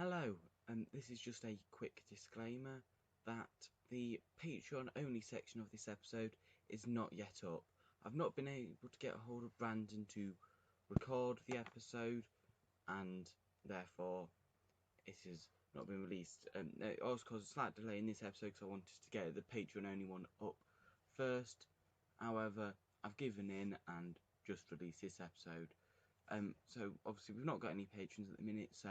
Hello, this is just a quick disclaimer that the Patreon only section of this episode is not yet up. I've not been able to get a hold of Brandon to record the episode, and therefore it has not been released. It also caused a slight delay in this episode because I wanted to get the Patreon only one up first. However, I've given in and just released this episode. So obviously we've not got any patrons at the minute, so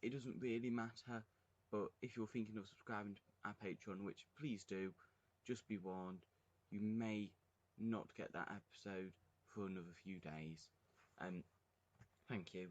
it doesn't really matter. But if you're thinking of subscribing to our Patreon, which please do, just be warned, you may not get that episode for another few days. Thank you.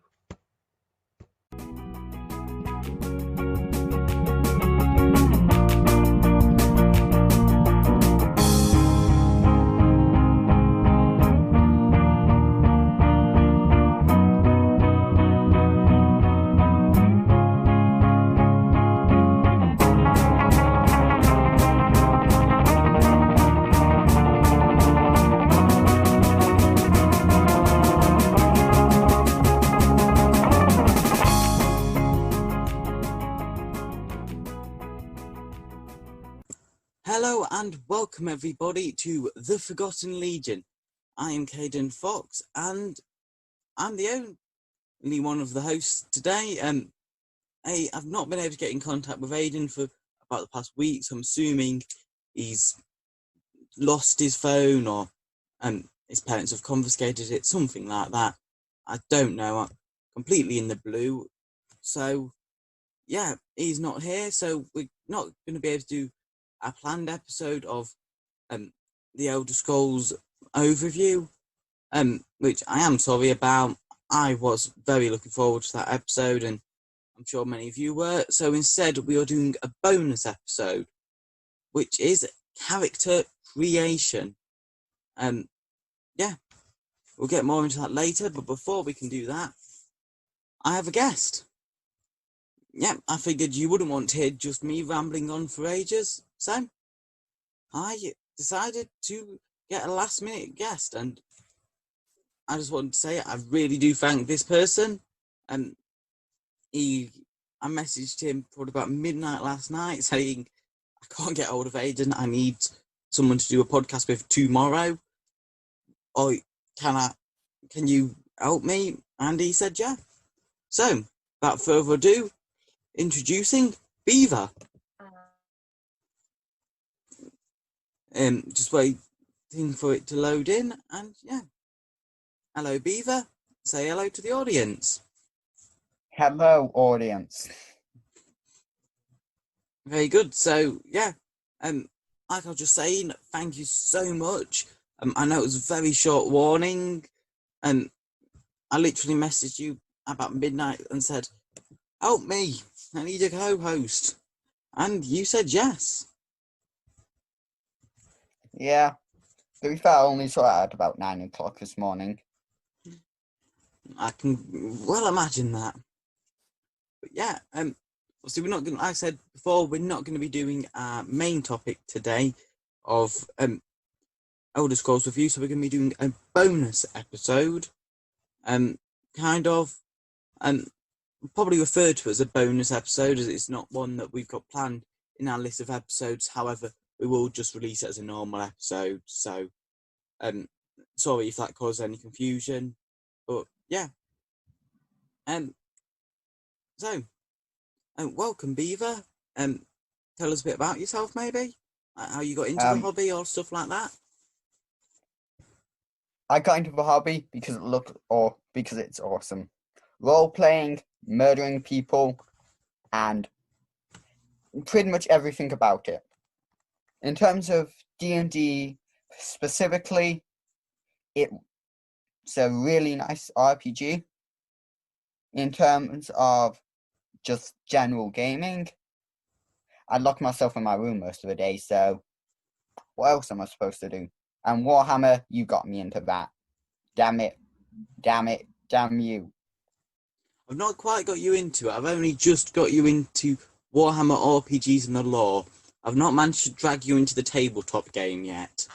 Hello and welcome everybody to The Forgotten Legion. I am Kayden Fox and I'm the only one of the hosts today. I've not been able to get in contact with Aiden for about the past week, so I'm assuming he's lost his phone or his parents have confiscated it, something like that. I don't know, I'm completely in the blue. So yeah, he's not here, so we're not going to be able to do a planned episode of the Elder Scrolls overview, which I am sorry about. I was very looking forward to that episode, and I'm sure many of you were. So instead, we are doing a bonus episode, which is character creation. Yeah, we'll get more into that later, but before we can do that, I have a guest. Yeah, I figured you wouldn't want to hear just me rambling on for ages, so I decided to get a last-minute guest, and I just wanted to say I really do thank this person. I messaged him probably about midnight last night saying I can't get hold of Aiden. I need someone to do a podcast with tomorrow. Or can you help me? And he said yeah. So, without further ado, introducing Beaver. Just waiting for it to load in, and yeah. Hello, Beaver. Say hello to the audience. Hello, audience. Very good. So yeah, like I was just saying, thank you so much. I know it was a very short warning, and I literally messaged you about midnight and said, "Help me! I need a co-host," and you said yes. Yeah, to be fair, I only saw it at about 9 o'clock this morning. I can well imagine that. But yeah, so we're not going. Like I said before, we're not going to be doing our main topic today of Elder Scrolls review. So we're going to be doing a bonus episode, kind of, probably referred to as a bonus episode, as it's not one that we've got planned in our list of episodes. However, we will just release it as a normal episode. So, sorry if that caused any confusion, but yeah. So, welcome, Beaver. Tell us a bit about yourself, maybe how you got into the hobby or stuff like that. I got into the hobby because because it's awesome. Role playing, murdering people, and pretty much everything about it. In terms of D&D specifically, it's a really nice RPG. In terms of just general gaming, I lock myself in my room most of the day, so what else am I supposed to do? And Warhammer, you got me into that. Damn it, damn you. I've not quite got you into it. I've only just got you into Warhammer RPGs and the lore. I've not managed to drag you into the tabletop game yet.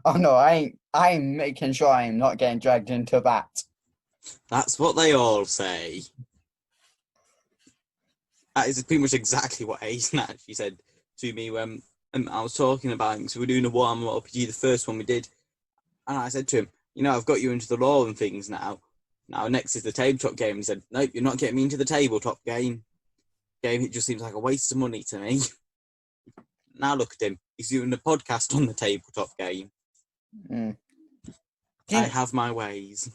Oh no, I'm making sure I'm not getting dragged into that. That's what they all say. That is pretty much exactly what Aidan actually said to me when I was talking about it. So we're doing a Warhammer RPG, the first one we did, and I said to him, I've got you into the lore and things now. Now next is the tabletop game. He said, nope, you're not getting me into the tabletop game. It just seems like a waste of money to me. Now look at him. He's doing a podcast on the tabletop game. Mm. I have my ways.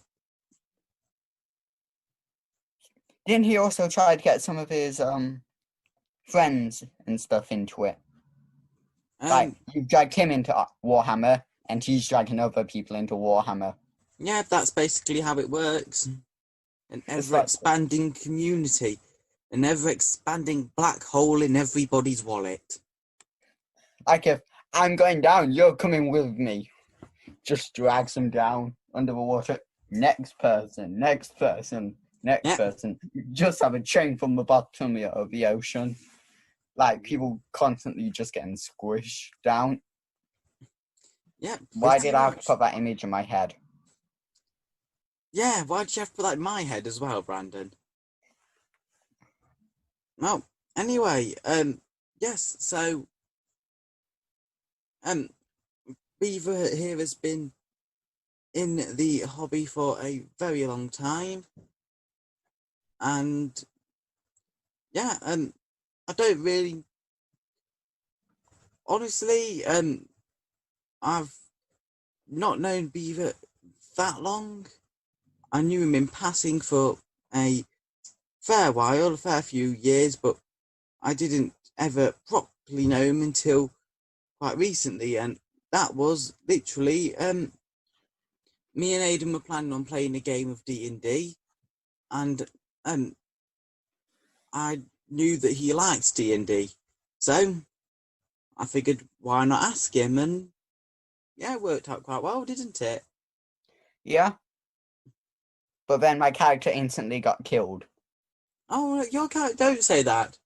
Didn't he also try to get some of his friends and stuff into it? Like, you dragged him into Warhammer, and he's dragging other people into Warhammer. Yeah, that's basically how it works. An ever-expanding community. An ever-expanding black hole in everybody's wallet. Like, if I'm going down, you're coming with me. Just drags them down under the water. Next person, next person, next person. You just have a chain from the bottom of the ocean. Like, people constantly just getting squished down. Yeah. Why did I have to put that image in my head? Yeah, why did you have to put that in my head as well, Brandon? Well, anyway, yes, so, Beaver here has been in the hobby for a very long time. And, yeah, I don't really... Honestly, I've not known Beaver that long. I knew him in passing for a fair few years, but I didn't ever properly know him until quite recently, and that was literally me and Aidan were planning on playing a game of D&D, and I knew that he likes D&D, so I figured why not ask him, and yeah, it worked out quite well, didn't it? Yeah. But then my character instantly got killed. Oh, your character, don't say that.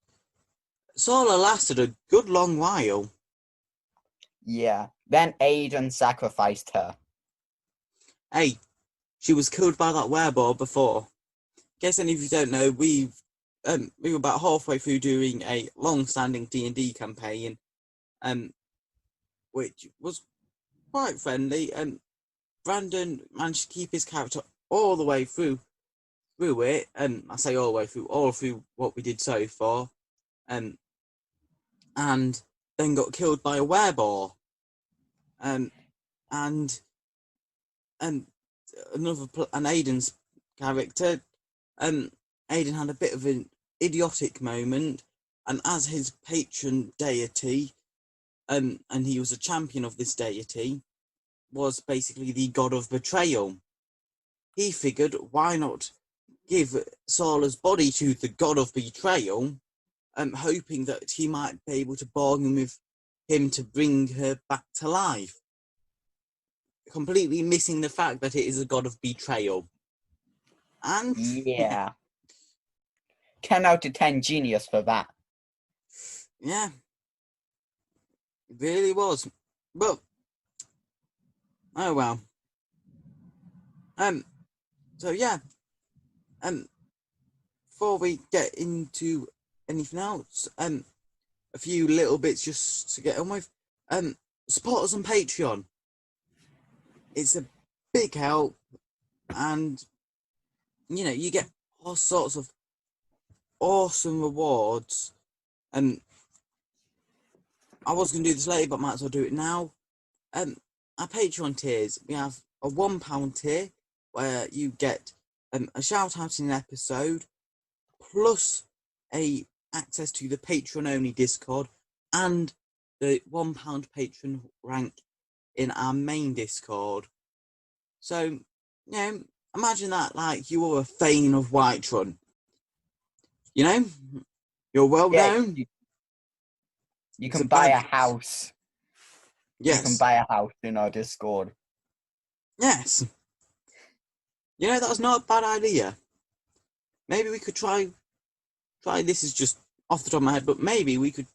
Sola lasted a good long while. Yeah. Then Aidan sacrificed her. Hey, she was killed by that wereball before. In case any of you don't know, we were about halfway through doing a long-standing D&D campaign, which was quite friendly. Brandon managed to keep his character all the way through it, and I say all the way through, all through what we did so far, and then got killed by a wereball, and Aidan's character, Aidan had a bit of an idiotic moment, and as his patron deity, and he was a champion of this deity, was basically the god of betrayal. He figured, why not give Sala's body to the god of betrayal, hoping that he might be able to bargain with him to bring her back to life. Completely missing the fact that it is a god of betrayal. And yeah. 10 out of 10 genius for that. Yeah. It really was. But oh well. So yeah. Before we get into anything else, a few little bits just to get on with. Support us on Patreon. It's a big help, and you get all sorts of awesome rewards. And I was going to do this later, but might as well do it now. Our Patreon tiers, we have a £1 tier where you get a shout out in an episode, plus a access to the Patreon only Discord and the £1 patron rank in our main Discord. So, imagine that like you were a Thane of Whiterun. You're well known. You can buy a house. Yes. You can buy a house in our Discord. Yes. That's not a bad idea. Maybe we could try, this is just off the top of my head, but maybe we could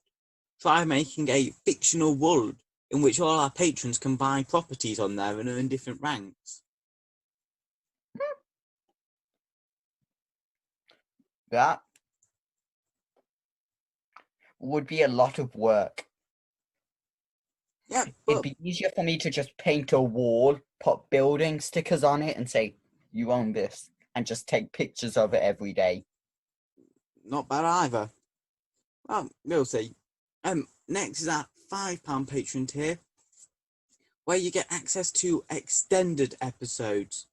try making a fictional world in which all our patrons can buy properties on there and earn different ranks. That would be a lot of work. Yeah, It'd but be easier for me to just paint a wall, put building stickers on it, and say, you own this, and just take pictures of it every day. not bad either. Well, we'll see. Next is our £5 patron tier, where you get access to extended episodes.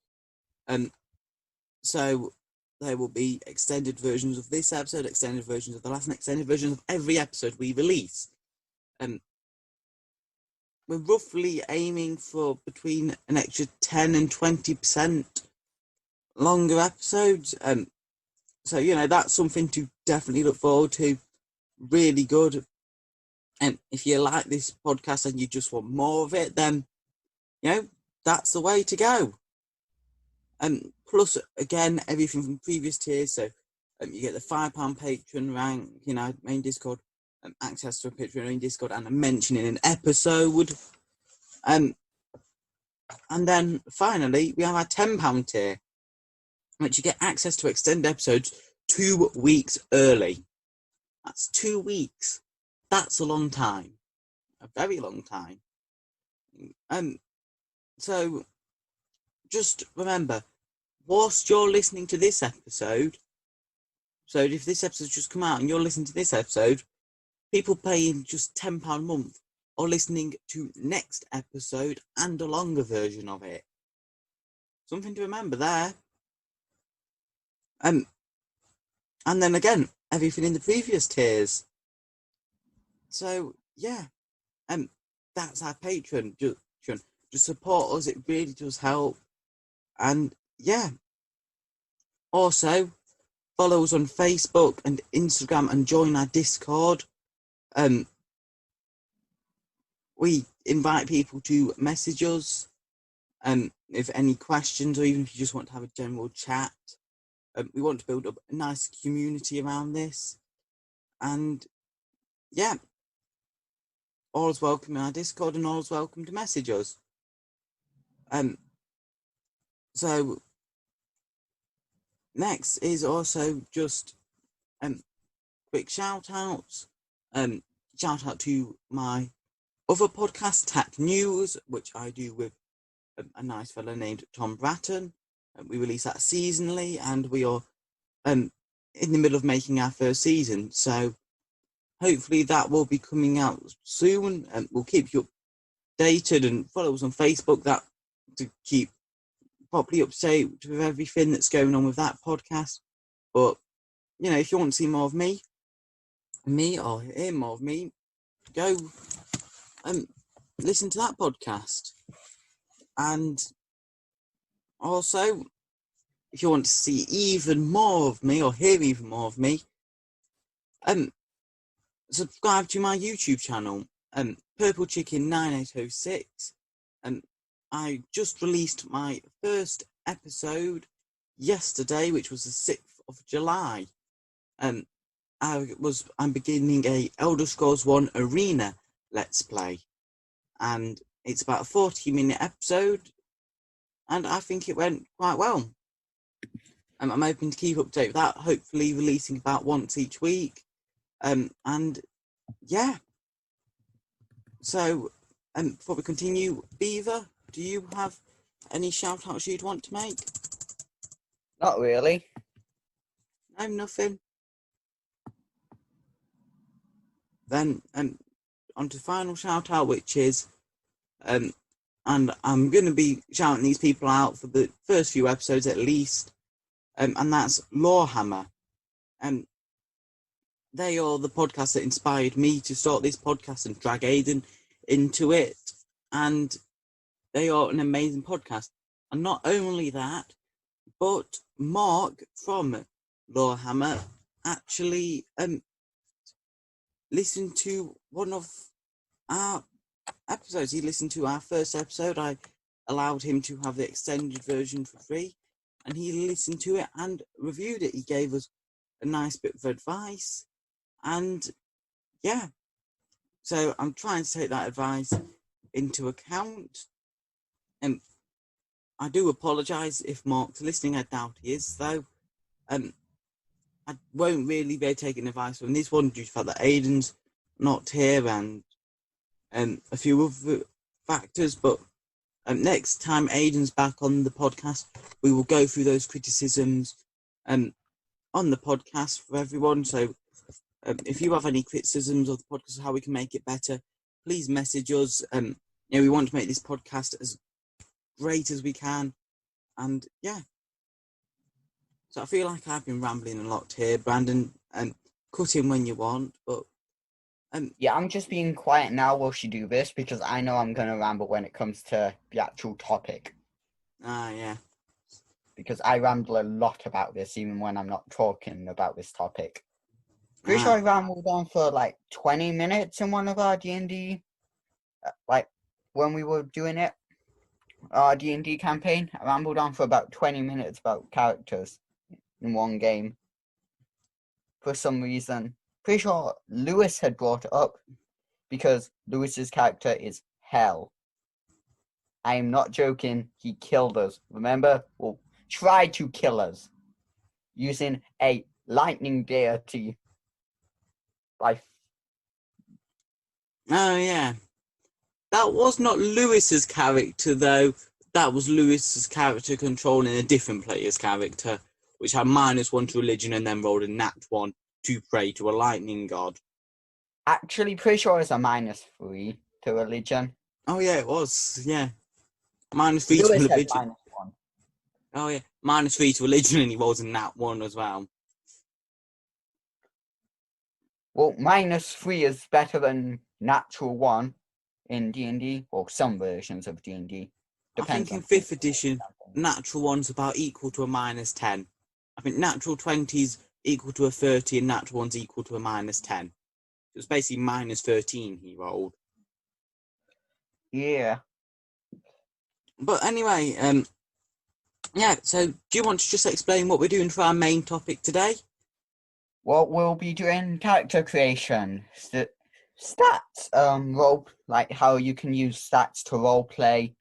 So there will be extended versions of this episode, extended versions of the last, and extended versions of every episode we release. We're roughly aiming for between an extra 10 and 20% longer episodes. So, that's something to definitely look forward to. Really good. And if you like this podcast and you just want more of it, then, that's the way to go. Plus, again, everything from previous tiers. So you get the £5 patron rank, main Discord, access to a patron main Discord, and a mention in an episode. And then finally, we have our £10 tier, which you get access to extended episodes 2 weeks early. That's 2 weeks. That's a long time. A very long time. So just remember, whilst you're listening to this episode, so if this episode's just come out and you're listening to this episode, people paying just £10 a month are listening to next episode and a longer version of it. Something to remember there. And then again, everything in the previous tiers. So yeah, that's our Patreon. Just support us. It really does help. And yeah, also follow us on Facebook and Instagram and join our Discord. We invite people to message us if any questions, or even if you just want to have a general chat. We want to build up a nice community around this. And yeah, all is welcome in our Discord, and all is welcome to message us. So next is also just quick shout outs. Shout out to my other podcast, Tech News, which I do with a nice fellow named Tom Bratton. We release that seasonally, and we are in the middle of making our first season. So hopefully that will be coming out soon, and we'll keep you updated, and follow us on Facebook to keep properly up to date with everything that's going on with that podcast. But if you want to see more of me or hear more of me, go listen to that podcast. And also, if you want to see even more of me or hear even more of me, subscribe to my YouTube channel, Purple Chicken 9806. I just released my first episode yesterday, which was the 6th of July. I'm beginning a Elder Scrolls 1 Arena Let's Play, and it's about a 40-minute episode, and I think it went quite well. I'm hoping to keep up to date with that, hopefully releasing about once each week. And yeah. So, before we continue, Beaver, do you have any shout outs you'd want to make? Not really. No, nothing. Then, on to the final shout out, which is, and I'm going to be shouting these people out for the first few episodes at least, and that's Lorehammer. They are the podcast that inspired me to start this podcast and drag Aiden into it. And they are an amazing podcast. And not only that, but Mark from Lorehammer actually listened to one of our episodes. He listened to our first episode. I allowed him to have the extended version for free, and he listened to it and reviewed it. He gave us a nice bit of advice. And yeah, so I'm trying to take that advice into account. And I do apologise if Mark's listening. I doubt he is, though. I won't really be taking advice from this one due to the fact that Aiden's not here and a few other factors. But next time Aiden's back on the podcast, we will go through those criticisms on the podcast for everyone. So if you have any criticisms of the podcast, how we can make it better, please message us. We want to make this podcast as great as we can. And yeah. So I feel like I've been rambling a lot here, Brandon, and cut in when you want, but yeah, I'm just being quiet now while she do this because I know I'm gonna ramble when it comes to the actual topic. Yeah. Because I ramble a lot about this even when I'm not talking about this topic. Pretty sure I rambled on for like 20 minutes in one of our D&D, like when we were doing it, our D&D campaign. I rambled on for about 20 minutes about characters in one game. For some reason, pretty sure Lewis had brought it up because Lewis's character is hell. I am not joking. He killed us. Remember? Well, tried to kill us using a lightning deity. Oh yeah. That was not Lewis's character though. That was Lewis's character controlling a different player's character, which had -1 to religion and then rolled a nat 1 to pray to a lightning god. Actually, pretty sure it's a -3 to religion. Oh yeah, it was. Yeah. -3 Lewis to religion. had -1. Oh yeah, -3 to religion, and he rolls a nat 1 as well. Well, -3 is better than natural 1 in D&D, or some versions of D&D. I think in 5th edition, natural 1's about equal to a -10. I think natural 20's equal to a 30, and natural 1's equal to a -10. It was basically -13 he rolled. Yeah. But anyway, yeah, so do you want to just explain what we're doing for our main topic today? Well, we'll be doing character creation, stats, role, like how you can use stats to role play.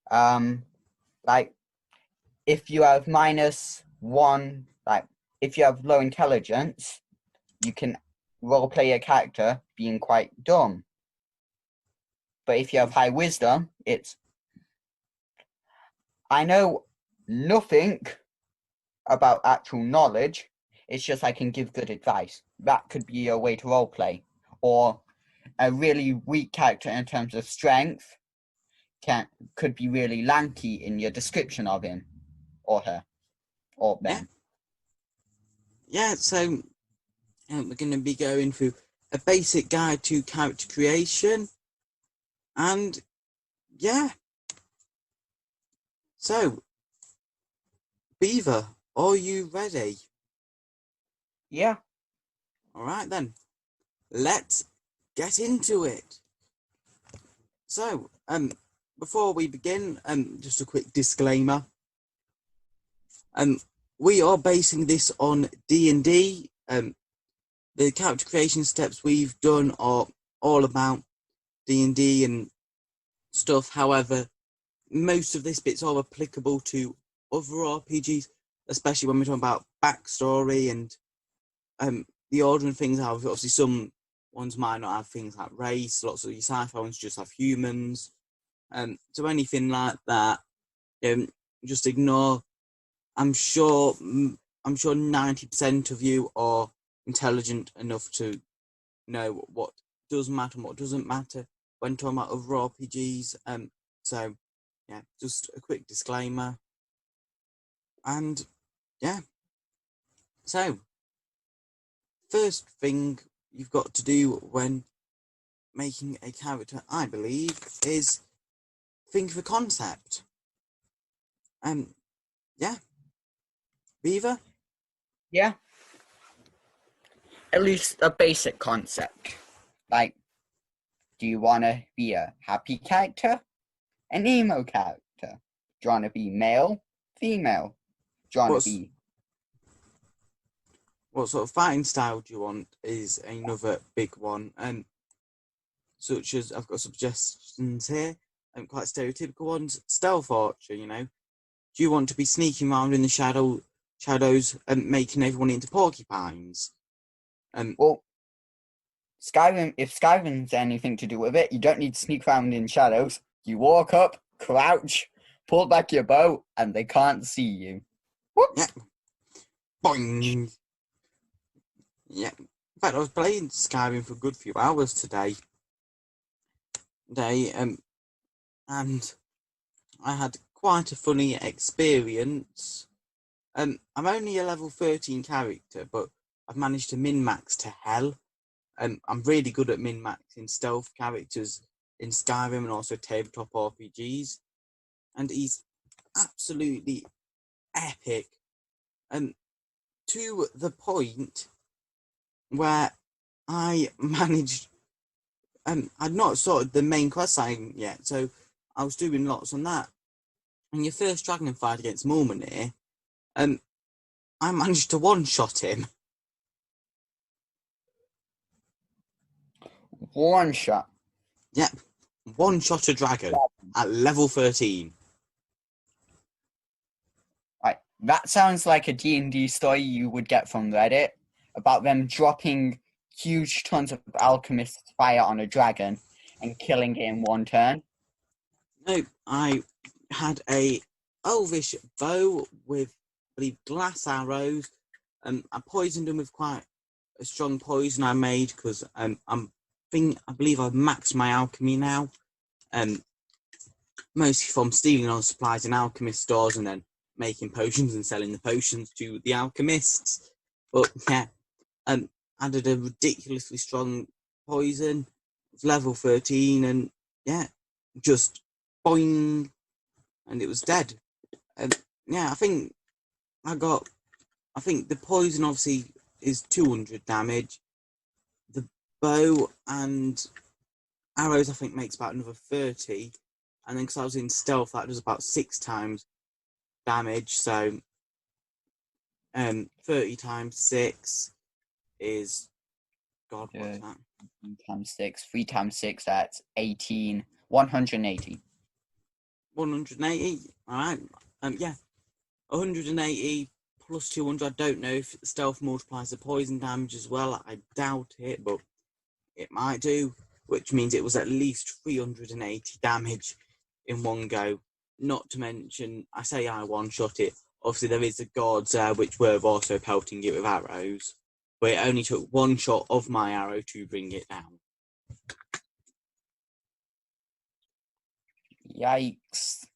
Like if you have -1, like if you have low intelligence, you can role play a character being quite dumb. But if you have high wisdom, I know nothing about actual knowledge. It's just I can give good advice. That could be a way to roleplay. Or a really weak character in terms of strength could be really lanky in your description of him or her or them. Yeah, so we're going to be going through a basic guide to character creation. And yeah. So, Beaver, are you ready? Yeah. All right then. Let's get into it. So, before we begin, just a quick disclaimer. We are basing this on D&D. The character creation steps we've done are all about D&D and stuff. However, most of this bit's all applicable to other RPGs, especially when we're talking about backstory and the order and things. Have obviously some ones might not have things like race. Lots of your sci-fi ones just have humans. So anything like that, just ignore. I'm sure 90% of you are intelligent enough to know what does matter and what doesn't matter when talking about other RPGs. So yeah, just a quick disclaimer. And yeah, so first thing you've got to do when making a character, I believe, is think of a concept. Yeah. Beaver? Yeah. At least a basic concept. Like, do you want to be a happy character? An emo character? Do you want to be male? Female? Do you want to be... What sort of fighting style do you want is another big one. Such as, I've got suggestions here, quite stereotypical ones. Stealth archer, Do you want to be sneaking around in the shadows shadows and making everyone into porcupines. Well, Skyrim, if Skyrim's anything to do with it, you don't need to sneak around in shadows. You walk up, crouch, pull back your bow, and they can't see you. Whoop. Yeah. Boing. Yeah. In fact, I was playing Skyrim for a good few hours today. And I had quite a funny experience. I'm only a level 13 character, but I've managed to min-max to hell. I'm really good at min-maxing stealth characters in Skyrim and also tabletop RPGs. And he's absolutely epic. To the point where I managed... I'd not sorted the main quest line yet, so I was doing lots on that. And your first dragon fight against Mormonir, I managed to one-shot him. One shot. Yep, one-shot a dragon at level 13. Right, that sounds like a D&D story you would get from Reddit about them dropping huge tons of alchemist fire on a dragon and killing it in one turn. No, I had a elvish bow with, I believe, glass arrows. I poisoned him with quite a strong poison I made because I believe I've maxed my alchemy now. Mostly from stealing on supplies in alchemist stores and then making potions and selling the potions to the alchemists. But yeah, added a ridiculously strong poison. It's level 13 and yeah, just boing, and it was dead. Yeah, I think the poison obviously is 200 damage. The bow and arrows I think makes about another 30. And then because I was in stealth, that does about 6 times damage. So 30 times 6 is, God, what's that? Times 6, 3 times 6, that's 18, 180. 180, all right. Yeah, 180 plus 200. I don't know if stealth multiplies the poison damage as well. I doubt it, but it might do, which means it was at least 380 damage in one go. Not to mention, I say I one-shot it. Obviously, there is the guards which were also pelting it with arrows, but it only took one shot of my arrow to bring it down. Yikes.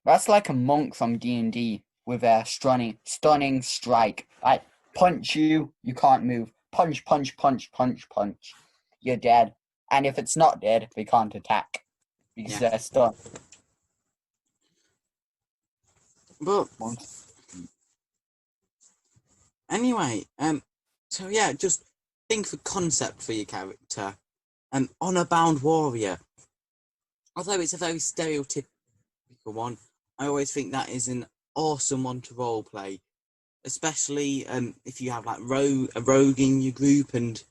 That's like a monk from D&D with a stunning strike. I punch you, you can't move. Punch, punch, punch, punch, punch. You're dead. And if it's not dead, they can't attack because they're stunned. But anyway, so yeah, just think of a concept for your character. Honor-bound warrior. Although it's a very stereotypical one, I always think that is an awesome one to roleplay, especially if you have like a rogue in your group and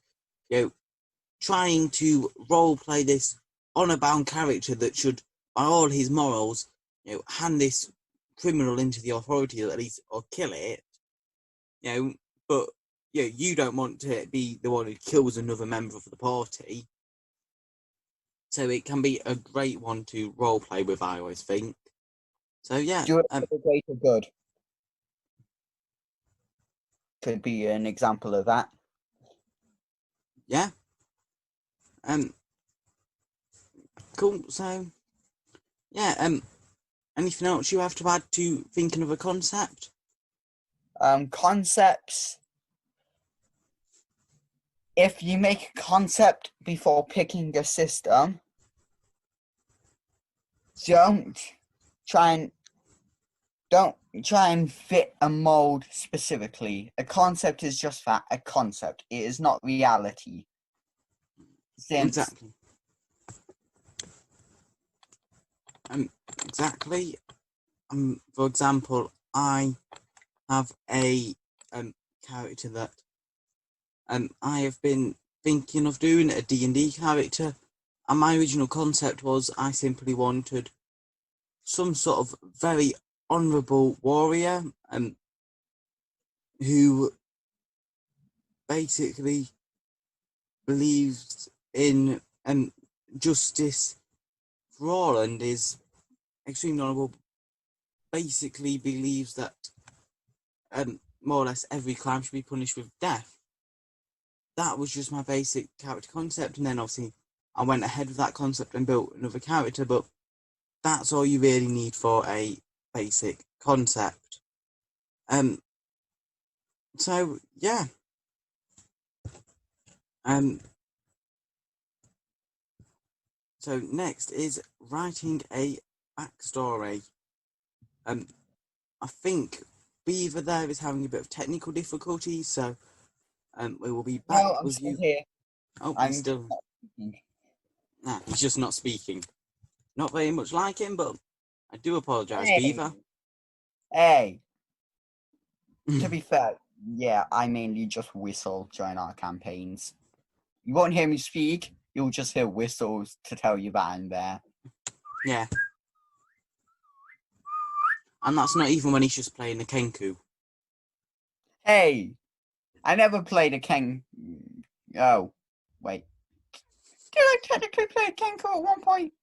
trying to roleplay this honor-bound character that should, by all his morals, hand this criminal into the authority at least or kill it. But you don't want to be the one who kills another member of the party. So it can be a great one to roleplay with, I always think. So yeah, do it for the greater good. Could be an example of that. Yeah. Cool. So yeah. Anything else you have to add to thinking of a concept? Concepts. If you make a concept before picking a system, don't try and fit a mold specifically. A concept is just that, a concept. It is not reality. Exactly. Exactly. For example, I have a character that I have been thinking of doing, a D&D character, and my original concept was I simply wanted some sort of very honourable warrior who basically believes in justice for all and is extremely honourable. Basically believes that more or less every crime should be punished with death. That was just my basic character concept, and then obviously I went ahead with that concept and built another character, but that's all you really need for a basic concept. So yeah. So next is writing a backstory. I think Beaver there is having a bit of technical difficulties, so we will be back No, I'm with still you. here. Oh, I'm he's still. not speaking. Nah, he's just not speaking. Not very much like him, but I do apologise, Hey, Beaver. hey. To be fair, yeah, I mainly just whistle during our campaigns. You won't hear me speak, you'll just hear whistles to tell you that I'm there. Yeah. And that's not even when he's just playing the Kenku. Hey, I never played a Ken. Oh, wait. Did I technically play a Kenko at one point?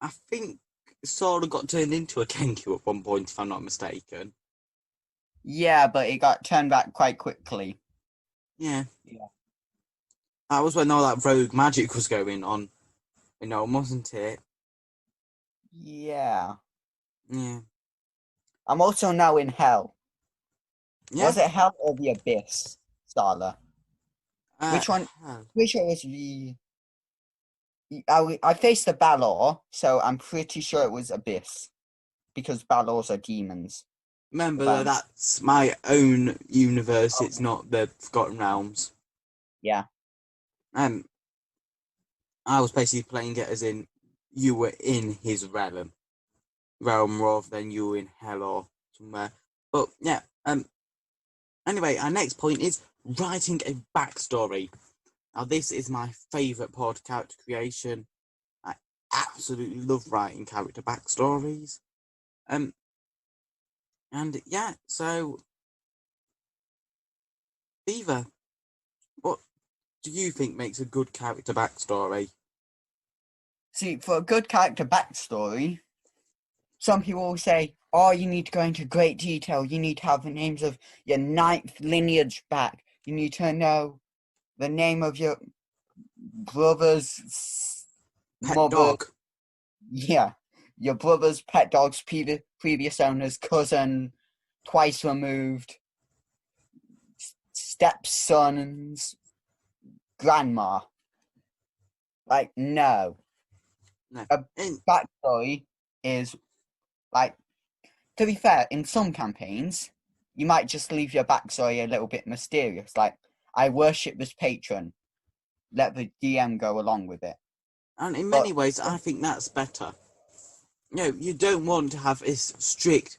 I think Sora got turned into a Kenku at one point, if I'm not mistaken. Yeah, but it got turned back quite quickly. Yeah. Yeah. That was when all that rogue magic was going on, wasn't it? Yeah. Yeah. I'm also now in Hell. Yeah. Was it Hell or the Abyss, Starla? Which one? Hell. Which one was the? I faced the Balor, so I'm pretty sure it was Abyss, because Balors are demons. Remember though, that's my own universe. It's not the Forgotten Realms. Yeah. I was basically playing it as in you were in his realm rather than you were in hell or somewhere. But yeah. Anyway, our next point is writing a backstory. Now, this is my favourite part of character creation. I absolutely love writing character backstories. And yeah, so Beaver, what do you think makes a good character backstory? See, for a good character backstory, some people will say, oh, you need to go into great detail. You need to have the names of your ninth lineage back. You need to know the name of your brother's Pet mother. dog. Yeah, your brother's pet dog's previous owner's cousin, twice removed, stepson's grandma. Like, no. No. A backstory is, like, to be fair, in some campaigns, you might just leave your backstory a little bit mysterious. Like, I worship this patron. Let the DM go along with it. And in many ways, I think that's better. You don't want to have this strict,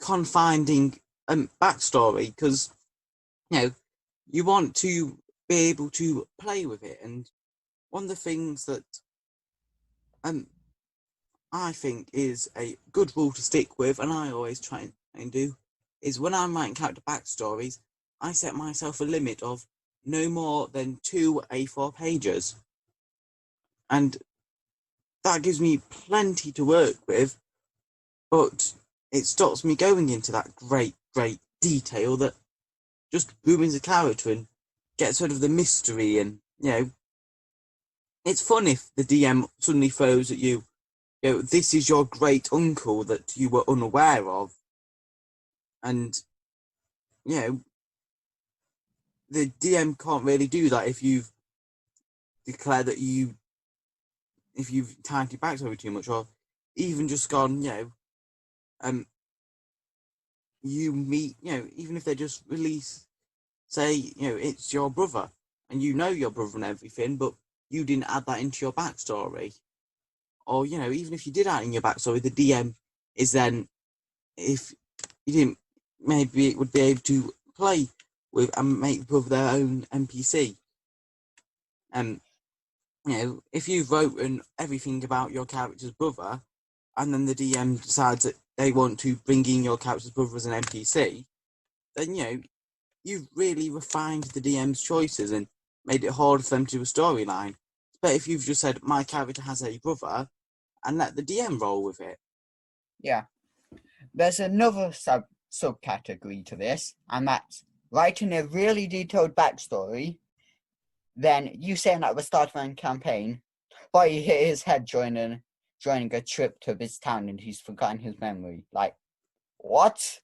confining backstory because, you want to be able to play with it. And one of the things that I think is a good rule to stick with, and I always try and do, is when I'm writing character backstories, I set myself a limit of no more than 2 A4 pages. And that gives me plenty to work with, but it stops me going into that great detail that just ruins a character and gets rid of the mystery. And, it's fun if the DM suddenly throws at you, this is your great uncle that you were unaware of. And, the DM can't really do that if you've declared that if you've tied your backstory too much, or even just gone, you meet, even if they just release, say, it's your brother, and your brother and everything, but you didn't add that into your backstory. Or, even if you did add in your backstory, the DM is then, if you didn't, maybe it would be able to play with and make with their own NPC. If you've written everything about your character's brother, and then the DM decides that they want to bring in your character's brother as an NPC, then you've really refined the DM's choices and made it harder for them to do a storyline. But if you've just said my character has a brother and let the DM roll with it. Yeah. There's another subcategory to this, and that's writing a really detailed backstory. Then you saying at the start of a campaign, but you hit his head joining a trip to this town and he's forgotten his memory. Like, what?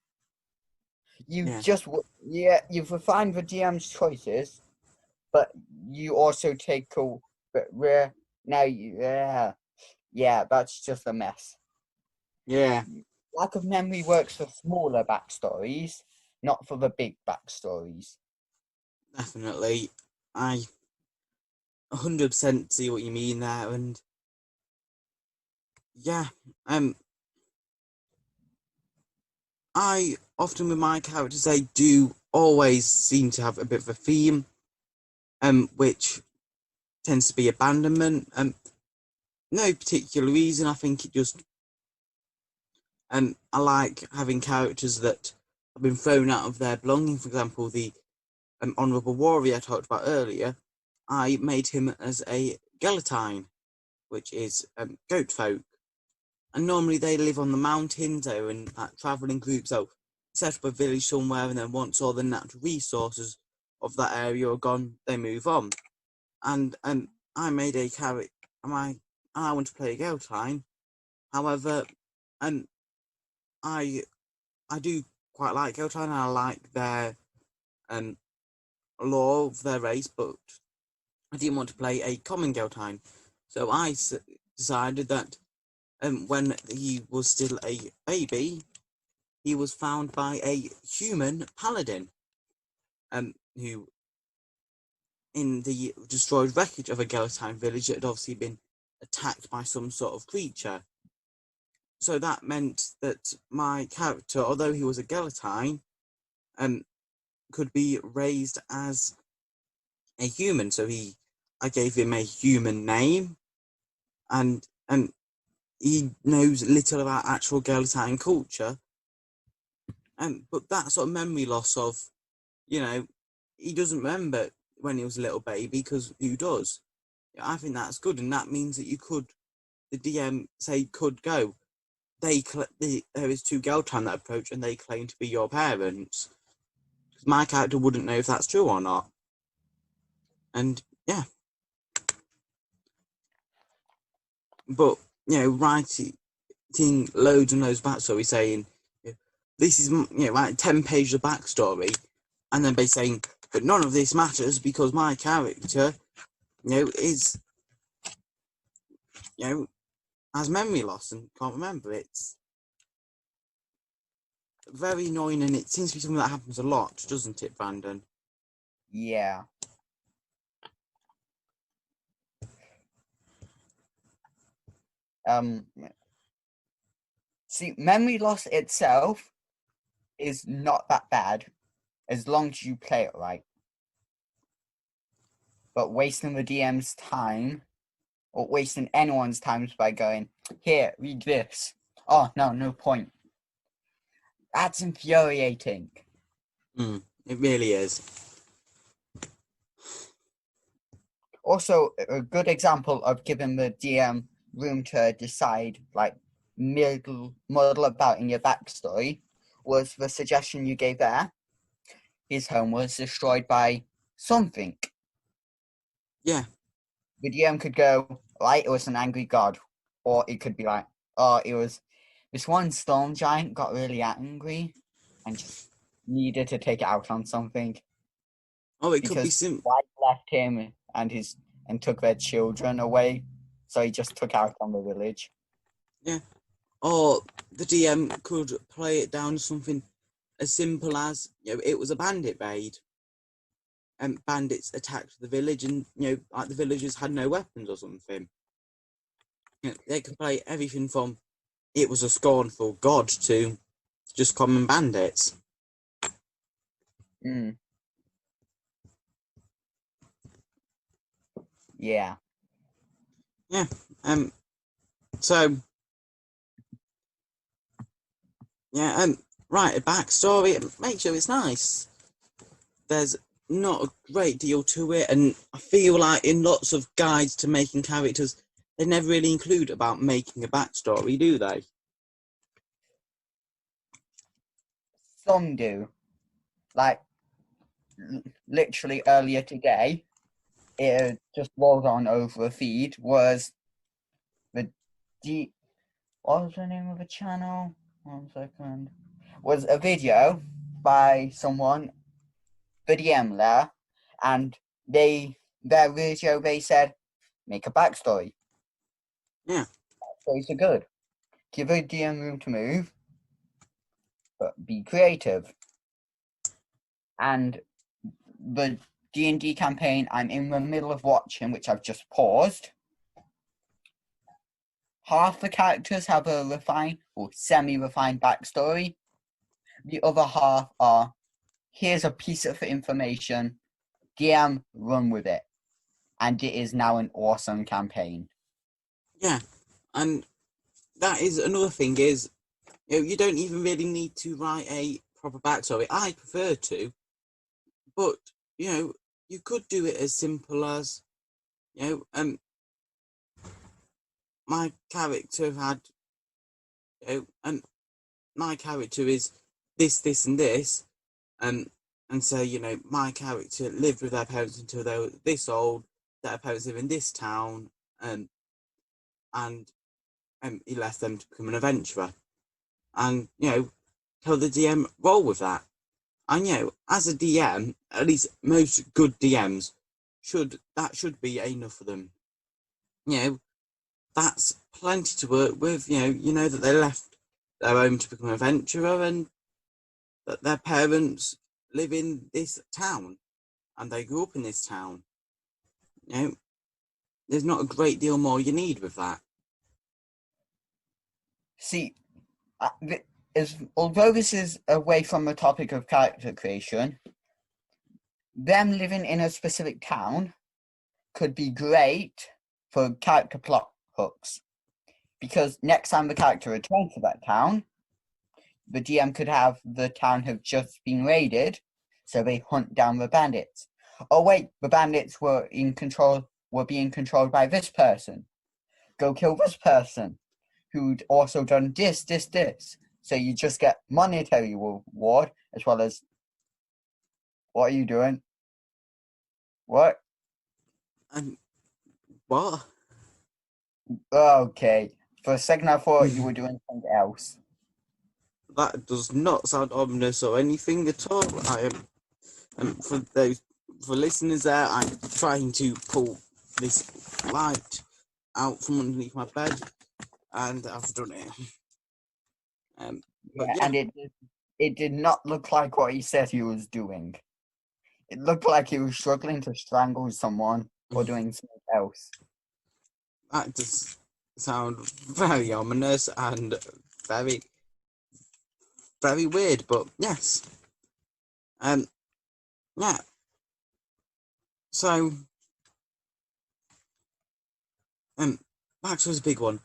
You've refined the DM's choices, but you also take that's just a mess. Yeah. Lack of memory works for smaller backstories, not for the big backstories. Definitely. I 100% see what you mean there, and yeah, I often with my characters, they do always seem to have a bit of a theme, which tends to be abandonment. No particular reason. I think it just, I like having characters that have been thrown out of their belonging. For example, the honourable warrior I talked about earlier, I made him as a gelatine, which is goat folk. And normally they live on the mountains or in travelling groups. So set up a village somewhere, and then once all the natural resources of that area are gone, they move on. And I made a character, and I want to play a gelatine. However, I do quite like gelatine, and I like their law of their race, but I didn't want to play a common gelatine. So I decided that when he was still a baby, he was found by a human paladin, who, in the destroyed wreckage of a gelatine village, had obviously been attacked by some sort of creature. So that meant that my character, although he was a gelatine, could be raised as a human. So I gave him a human name, and he knows little about actual gelatine culture. But that sort of memory loss of, he doesn't remember when he was a little baby, because who does? I think that's good, and that means that the DM could go. There is two gelatine that approach, and they claim to be your parents. My character wouldn't know if that's true or not. And yeah. But, writing loads and loads of backstory saying, this is, like 10 pages of backstory, and then by saying, but none of this matters because my character, is, has memory loss and can't remember. It's very annoying, and it seems to be something that happens a lot, doesn't it, Brandon? Yeah. See, memory loss itself is not that bad as long as you play it right. But wasting the DM's time, or wasting anyone's time by going, here, read this. Oh, no point. That's infuriating. It really is. Also, a good example of giving the DM room to decide, like, muddle about in your backstory was the suggestion you gave there. His home was destroyed by something. Yeah. The DM could go, right, it was an angry god. Or it could be like, oh, it was this one storm giant got really angry and just needed to take it out on something. Oh, it could be Because White left him and took their children away. So he just took out on the village. Yeah. Or the DM could play it down to something as simple as, it was a bandit raid, and bandits attacked the village, and like the villagers had no weapons or something. They could play everything from it was a scornful god to just common bandits. Mm. Yeah. Yeah. So Yeah, write a backstory and make sure it's nice. There's not a great deal to it, and I feel like in lots of guides to making characters, they never really include about making a backstory, do they? Some do. Like, literally earlier today, it just rolled on over a feed, was the D. What was the name of the channel? 1 second. Was a video by someone, the DM there, and their video, they said, make a backstory. Yeah. Backstories are good. Give a DM room to move, but be creative. And the D&D campaign I'm in the middle of watching, which I've just paused, half the characters have a refined or semi-refined backstory. The other half are, here's a piece of information, DM, run with it. And it is now an awesome campaign. Yeah, and that is another thing is, you don't even really need to write a proper backstory. I prefer to, but you could do it as simple as, my character had, and my character is this, and this, and so my character lived with their parents until they were this old. Their parents live in this town, and he left them to become an adventurer, and tell the DM roll with that. And as a DM, at least most good DMs should be enough for them. That's plenty to work with. You know that they left their home to become an adventurer, and that their parents live in this town, and they grew up in this town. There's not a great deal more you need with that. See, although this is away from the topic of character creation, them living in a specific town could be great for character plot hooks. Because next time the character returns to that town, the DM could have the town have just been raided, so they hunt down the bandits. Oh wait, the bandits were being controlled by this person. Go kill this person, who'd also done this. So you just get monetary reward as well as, what are you doing? What? And what? Okay. For a second, I thought you were doing something else. That does not sound ominous or anything at all. I am, for listeners there, I'm trying to pull this light out from underneath my bed, and I've done it. But Yeah, and it did not look like what he said he was doing. It looked like he was struggling to strangle someone or doing something else. that does sound very ominous and very, very weird. But yes, yeah. So, Max was a big one.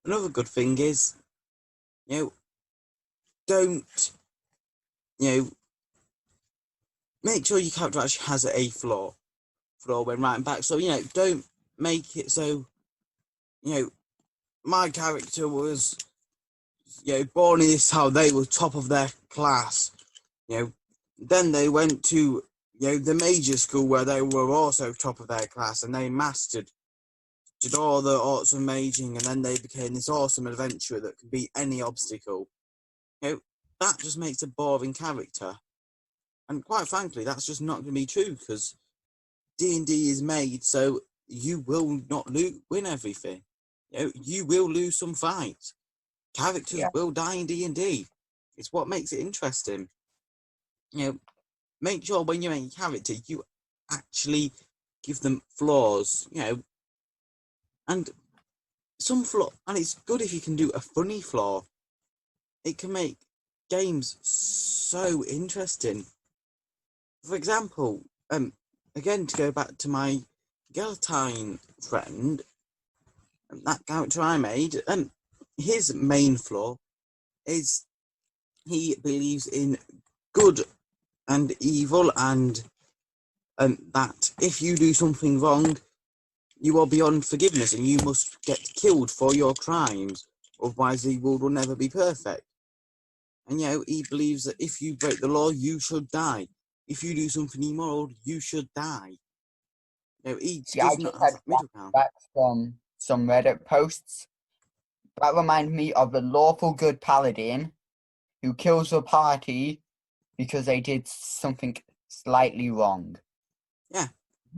Another good thing is, don't, make sure your character actually has a flaw when writing back. So, don't make it so, my character was, born in this town, they were top of their class. Then they went to, the major school where they were also top of their class, and they did all the arts of maging, and then they became this awesome adventurer that can beat any obstacle. That just makes a boring character. And quite frankly, that's just not going to be true, because D&D is made so you will not win everything. You will lose some fights. Characters will die in D&D. It's what makes it interesting. Make sure when you make a character, you actually give them flaws. And some flaw, and it's good if you can do a funny flaw. It can make games so interesting. For example, again, to go back to my Gelatine friend, that character I made, his main flaw is he believes in good and evil, and that if you do something wrong, you are beyond forgiveness and you must get killed for your crimes. Otherwise, the world will never be perfect. And, he believes that if you break the law, you should die. If you do something immoral, you should die. He See, I does not just have had middle ground. flashbacks from some Reddit posts that remind me of the lawful good paladin who kills the party because they did something slightly wrong. Yeah.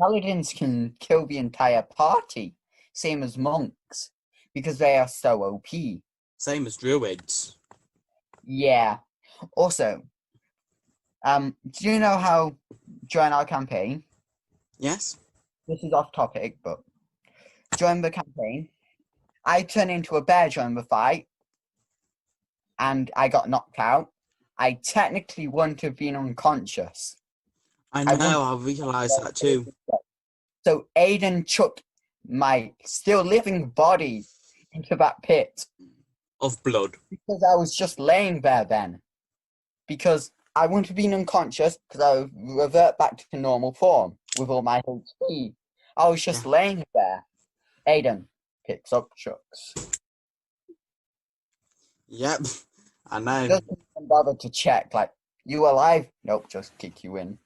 Paladins can kill the entire party, same as monks, because they are so OP. Same as druids. Yeah. Also, do you know how during our campaign, Yes? this is off topic, but during the campaign, I turned into a bear during the fight, and I got knocked out. I technically wouldn't have been unconscious. I I wouldn't. know, I realised that too. So Aiden chucked my still living body into that pit Of blood. because I was just laying there then. Because I wouldn't have been unconscious because I would revert back to normal form with all my HP. I was just laying there. Aiden picks up Chucks. Yep, I know. Doesn't even bother to check, like, you alive? Nope, just kick you in.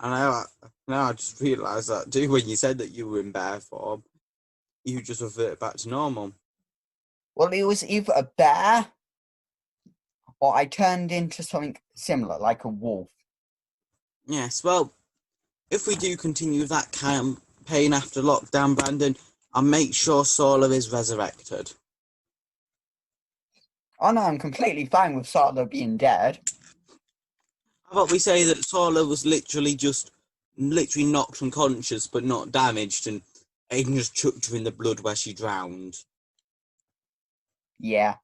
I know, I just realised that too when you said that you were in bear form. You just reverted back to normal. Well, it was either a bear or I turned into something similar, like a wolf. Yes, well, if we do continue that campaign after lockdown, Brandon, I'll make sure Solar is resurrected. Oh no, I'm completely fine with Sarlo being dead. How about we say that Solar was literally knocked unconscious but not damaged, and Aiden just chucked her in the blood where she drowned. Yeah.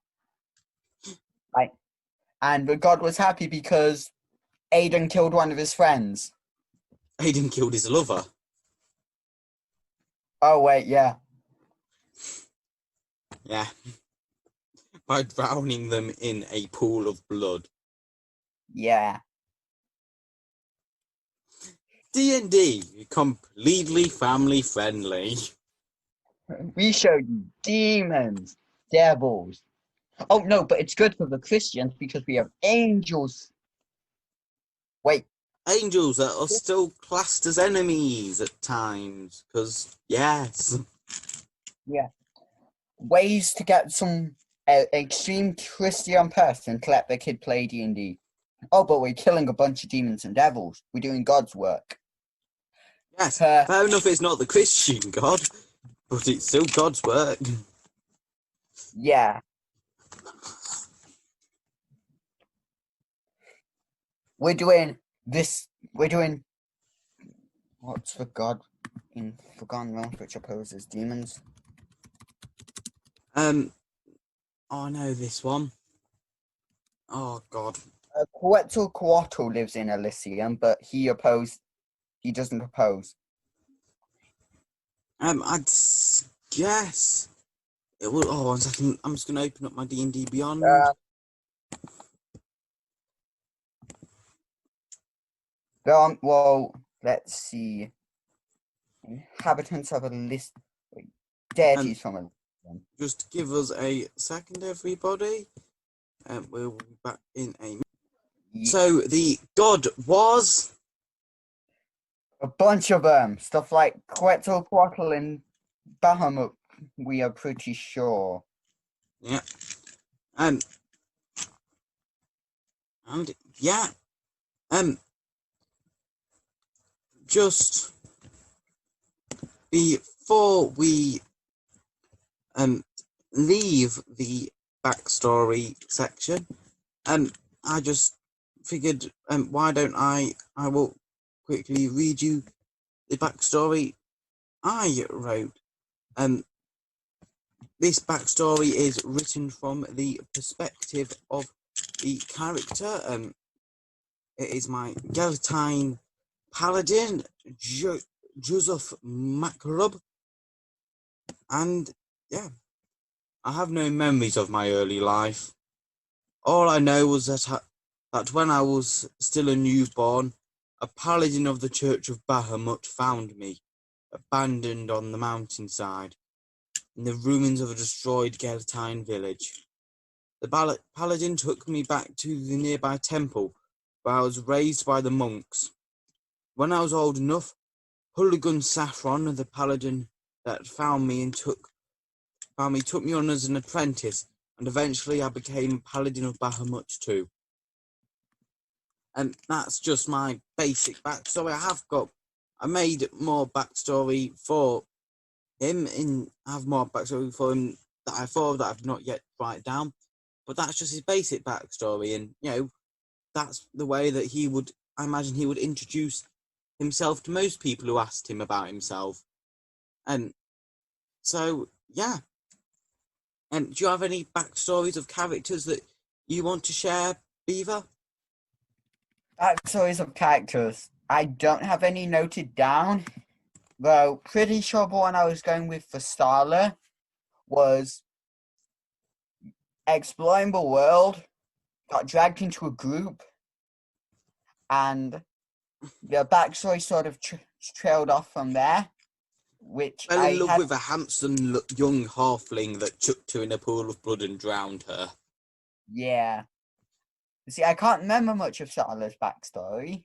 Right. And the god was happy because Aiden killed one of his friends. Aiden killed his lover. Oh wait, yeah. Yeah. By drowning them in a pool of blood. Yeah. D&D, completely family friendly. We showed you demons, devils. Oh no, but it's good for the Christians because we have angels. Wait, Angels that are still classed as enemies at times, because, yes. yeah. Ways to get some extreme Christian person to let their kid play D&D. Oh, but we're killing a bunch of demons and devils. We're doing God's work. Yes, fair enough, it's not the Christian God, but it's still God's work. Yeah. We're doing this. We're doing. What's the god in Forgotten Realms which opposes demons? Oh no, this one. Oh god. Quetzalcoatl lives in Elysium, but he doesn't oppose. I'd guess it will. Oh, 1 second. I'm just gonna open up my D&D Beyond. Well, let's see. Inhabitants of Elysium. Deities from Elysium. Just give us a second, everybody. We'll be back in a. Yeah. So the god was A bunch of them. Stuff like Quetzalcoatl and Bahamut. We are pretty sure. yeah, and yeah, just before we leave the backstory section, I just figured, why don't I will quickly read you the backstory I wrote. This backstory is written from the perspective of the character. It is my Gelatine paladin, Joseph Makarub, and yeah, I have no memories of my early life. All I know was that when I was still a newborn, a paladin of the Church of Bahamut found me, abandoned on the mountainside, in the ruins of a destroyed Geltine village. The paladin took me back to the nearby temple, where I was raised by the monks. When I was old enough, Hooligan Saffron, the paladin that found me took me on as an apprentice, and eventually I became Paladin of Bahamut too. And that's just my basic backstory. I made more backstory for him. I have more backstory for him that I thought that I've not yet write down. But that's just his basic backstory, and that's the way that I imagine he would introduce himself to most people who asked him about himself. And so, yeah. And do you have any backstories of characters that you want to share, Beaver? Backstories of characters. I don't have any noted down, though pretty sure the one I was going with for Starla was exploring the world, got dragged into a group, and the backstory sort of trailed off from there, which Fell in I love had. with a handsome young halfling that chucked her in a pool of blood and drowned her. Yeah. See, I can't remember much of Starla's backstory.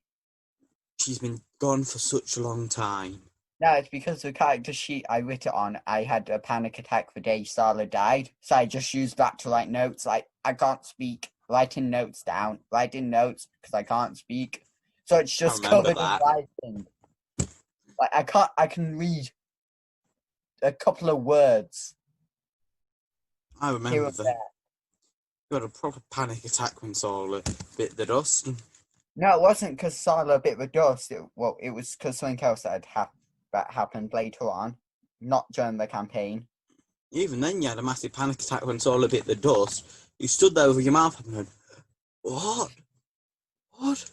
She's been gone for such a long time. No, it's because the character sheet I writ it on, I had a panic attack the day Starla died. So I just used that to write notes. Like, I can't speak. Writing notes down. Writing notes because I can't speak. So it's I just remember covered in that. writing. Like, I can read a couple of words. I Here remember and that. there. Got a proper panic attack when Sala bit the dust. No, it wasn't because Starla bit the dust. It was because something else that happened later on. Not during the campaign. Even then, you had a massive panic attack when Sala bit the dust. You stood there with your mouth open and went, "What? What?"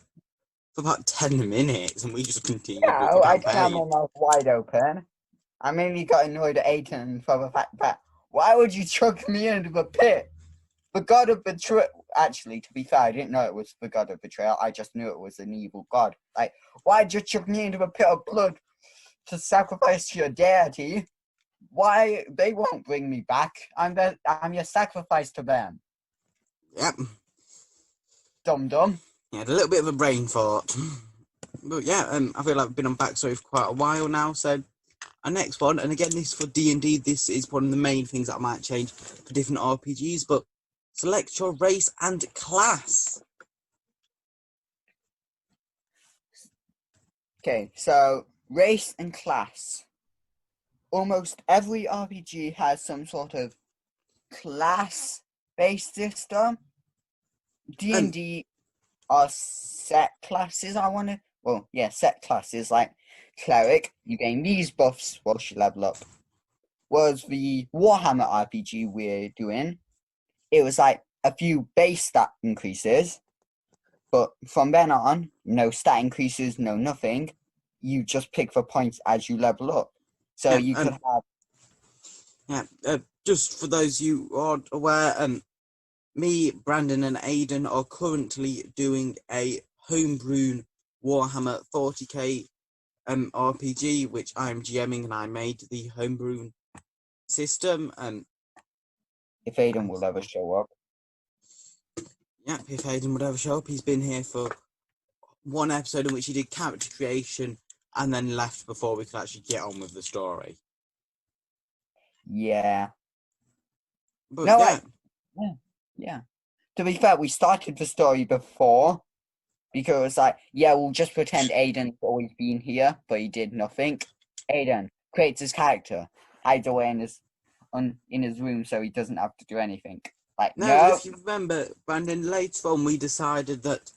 For about 10 minutes, and we just continued with Yeah, the I didn't have my campaign. mouth wide open. I mainly got annoyed at Aiden for the fact that why would you chuck me into the pit? The god of betrayal. Actually, to be fair, I didn't know it was the god of betrayal. I just knew it was an evil god. Like, why'd you chuck me into a pit of blood to sacrifice to your deity? Why they won't bring me back? I'm your sacrifice to them. Yep. Dum dum. Yeah, had a little bit of a brain fart. But yeah, I feel like I've been on Backstory for quite a while now, so our next one, and again, this for D&D, this is one of the main things that I might change for different RPGs, but select your race and class. Okay, so race and class. Almost every RPG has some sort of class-based system. D&D are set classes. Set classes like cleric. You gain these buffs whilst you level up. Whereas the Warhammer RPG we're doing, it was like a few base stat increases, but from then on, no stat increases, no nothing. You just pick the points as you level up. So Yeah, you could have. just for those you aren't aware, me, Brandon, and Aiden are currently doing a homebrew Warhammer 40k RPG, which I'm GMing, and I made the homebrew system. And If Aiden will ever show up. yeah, if Aiden would ever show up, he's been here for one episode in which he did character creation and then left before we could actually get on with the story. Yeah. But No, yeah. yeah. To be fair, we started the story before because we'll just pretend Aiden's always been here, but he did nothing. Aiden creates his character, hides away in his room so he doesn't have to do anything. No, if you remember, Brandon, later on we decided that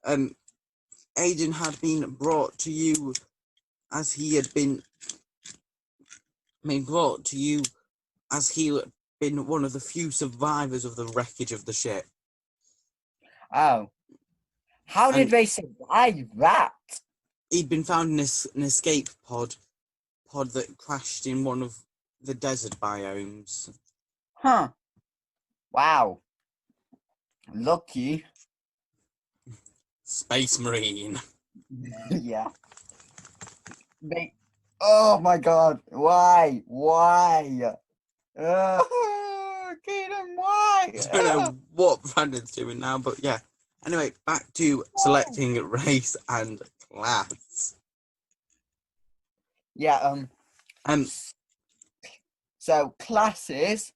Aiden had been brought to you as he had been one of the few survivors of the wreckage of the ship. Oh. How did they survive that? He'd been found in an escape pod that crashed in one of the desert biomes. Huh. Wow. Lucky. Space Marine. Yeah. Oh my god. Why? Why? Kayden, why? I don't know what Brandon's doing now, but yeah. Anyway, back to selecting race and class. Yeah, Um, so classes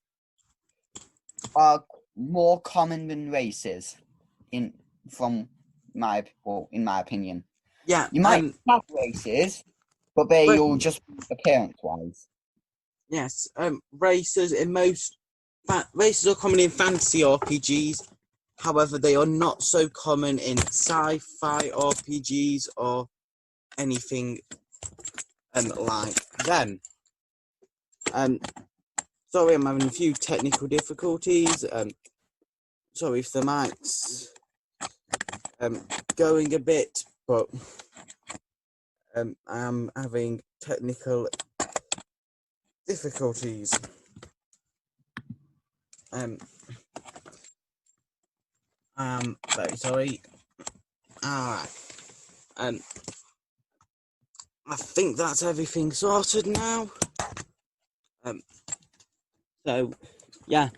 are more common than races in my opinion. yeah. You might have races, but they all just appearance wise. Yes. Races races are common in fantasy RPGs. However, they are not so common in sci-fi RPGs or anything like them. Sorry, I'm having a few technical difficulties. Sorry if the mic's going a bit, but I'm having technical difficulties. I'm very sorry. Alright. I think that's everything sorted now. So yeah.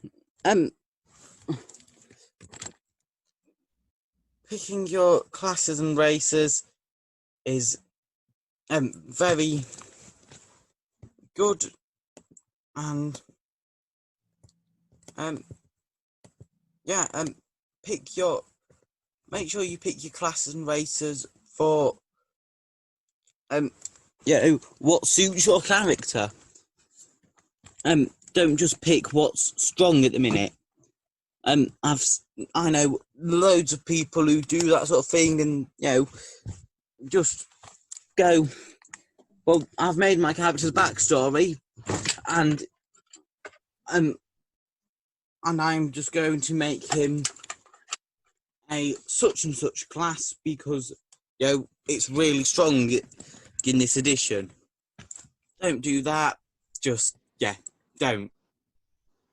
Picking your classes and races is very good, and yeah, make sure you pick your classes and races for what suits your character. Don't just pick what's strong at the minute. I know loads of people who do that sort of thing, and just go, well, I've made my character's backstory, and I'm just going to make him a such and such class because it's really strong in this edition. Don't do that. Just don't.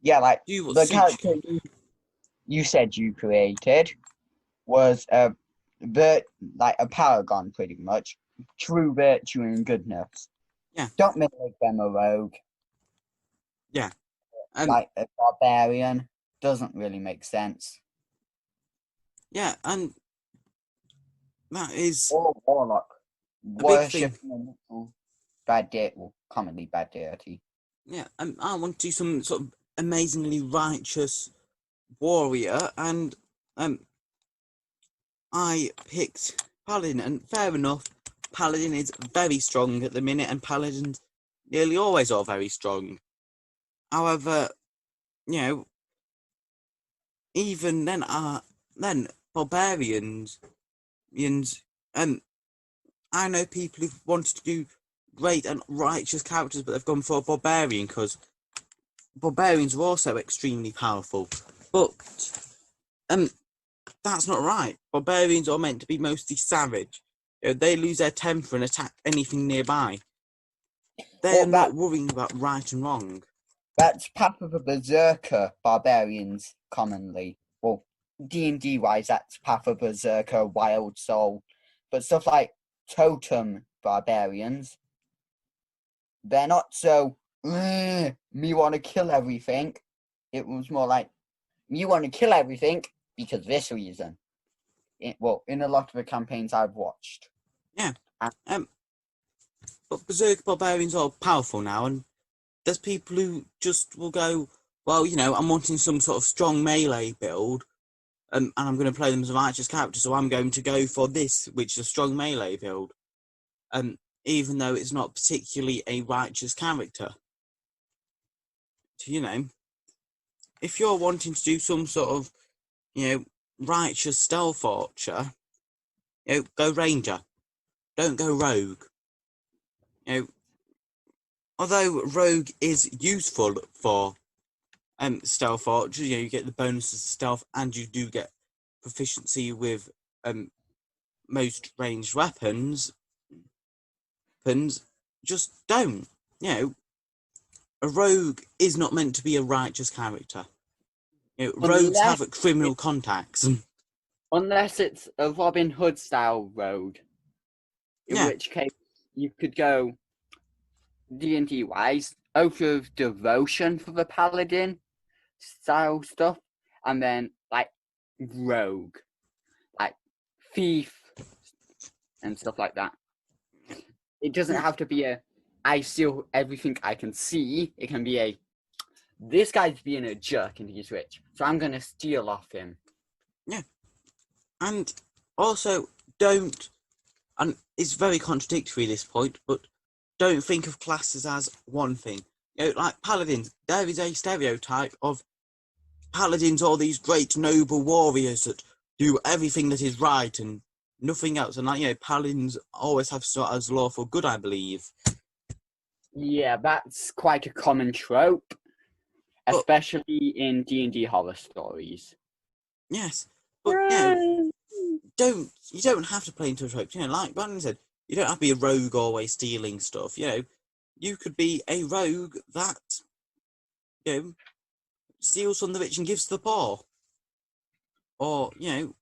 Yeah, like Do what the suits character you said you created was like a paragon, pretty much. True virtue and goodness. Yeah. Don't make them a rogue. Yeah. Like a barbarian doesn't really make sense. Yeah, and that is Or warlock. a big thing. Bad deity, well, commonly bad deity. Yeah, I want to do some sort of amazingly righteous warrior, and I picked Paladin, and fair enough, Paladin is very strong at the minute, and Paladins nearly always are very strong. However, even then barbarians, I know people who've wanted to do great and righteous characters, but they've gone for a barbarian because barbarians are also extremely powerful. But that's not right. Barbarians are meant to be mostly savage. They lose their temper and attack anything nearby. They're not worrying about right and wrong. That's Path of a Berserker barbarians commonly. Well, D&D wise, that's Path of Berserker, Wild Soul. But stuff like Totem barbarians, they're not so, me want to kill everything. It was more like, me want to kill everything because this reason. In a lot of the campaigns I've watched. Yeah. But Berserk barbarians are powerful now, and there's people who just will go, well, I'm wanting some sort of strong melee build, and I'm going to play them as a righteous character, so I'm going to go for this, which is a strong melee build, even though it's not particularly a righteous character. If you're wanting to do some sort of, righteous stealth archer, go ranger. Don't go rogue. Although rogue is useful for stealth archers, you get the bonuses of stealth, and you do get proficiency with most ranged weapons. Just don't. A rogue is not meant to be a righteous character. Rogues Unless have criminal contacts. unless it's a Robin Hood style rogue, in Yeah. which case you could go D&D wise, Oath of Devotion for the Paladin style stuff, and then like rogue, like thief and stuff like that. It doesn't have to be a I steal everything I can see. It can be a this guy's being a jerk and he's rich, so I'm gonna steal off him. Yeah. And also don't, and it's very contradictory this point, but don't think of classes as one thing. Like paladins, there is a stereotype of paladins are these great noble warriors that do everything that is right and nothing else. And paladins always have sought as lawful good, I believe. Yeah, that's quite a common trope, especially in D&D horror stories. Yes, but you don't have to play into a trope. Like Brandon said, you don't have to be a rogue always stealing stuff. You could be a rogue that steals from the rich and gives to the poor, or you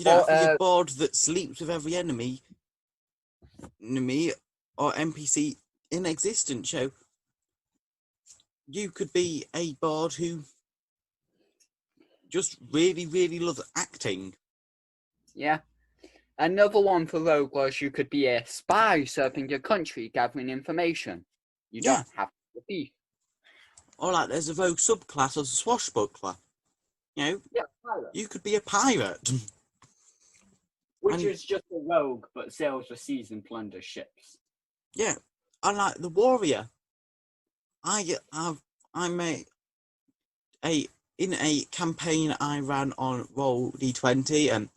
don't have to be a bard that sleeps with every enemy or NPC in existence. You could be a bard who just really, really loves acting. Yeah. Another one for rogue was you could be a spy serving your country, gathering information. You don't have to be. Or like there's a rogue subclass as a swashbuckler. You could be a pirate. Which is just a rogue, but sails the seas and plunders ships. Yeah, and like the warrior, I made in a campaign I ran on Roll D20, and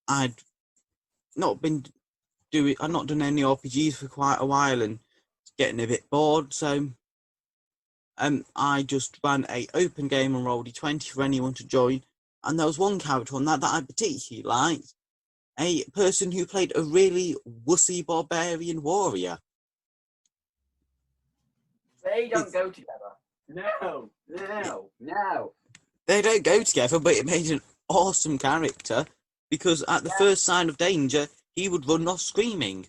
I'd not done any RPGs for quite a while and getting a bit bored, so I just ran a open game on Roll D20 for anyone to join, and there was one character on that I particularly liked, a person who played a really wussy barbarian warrior. They don't go together. No. They don't go together, but it made an awesome character because at the first sign of danger, he would run off screaming.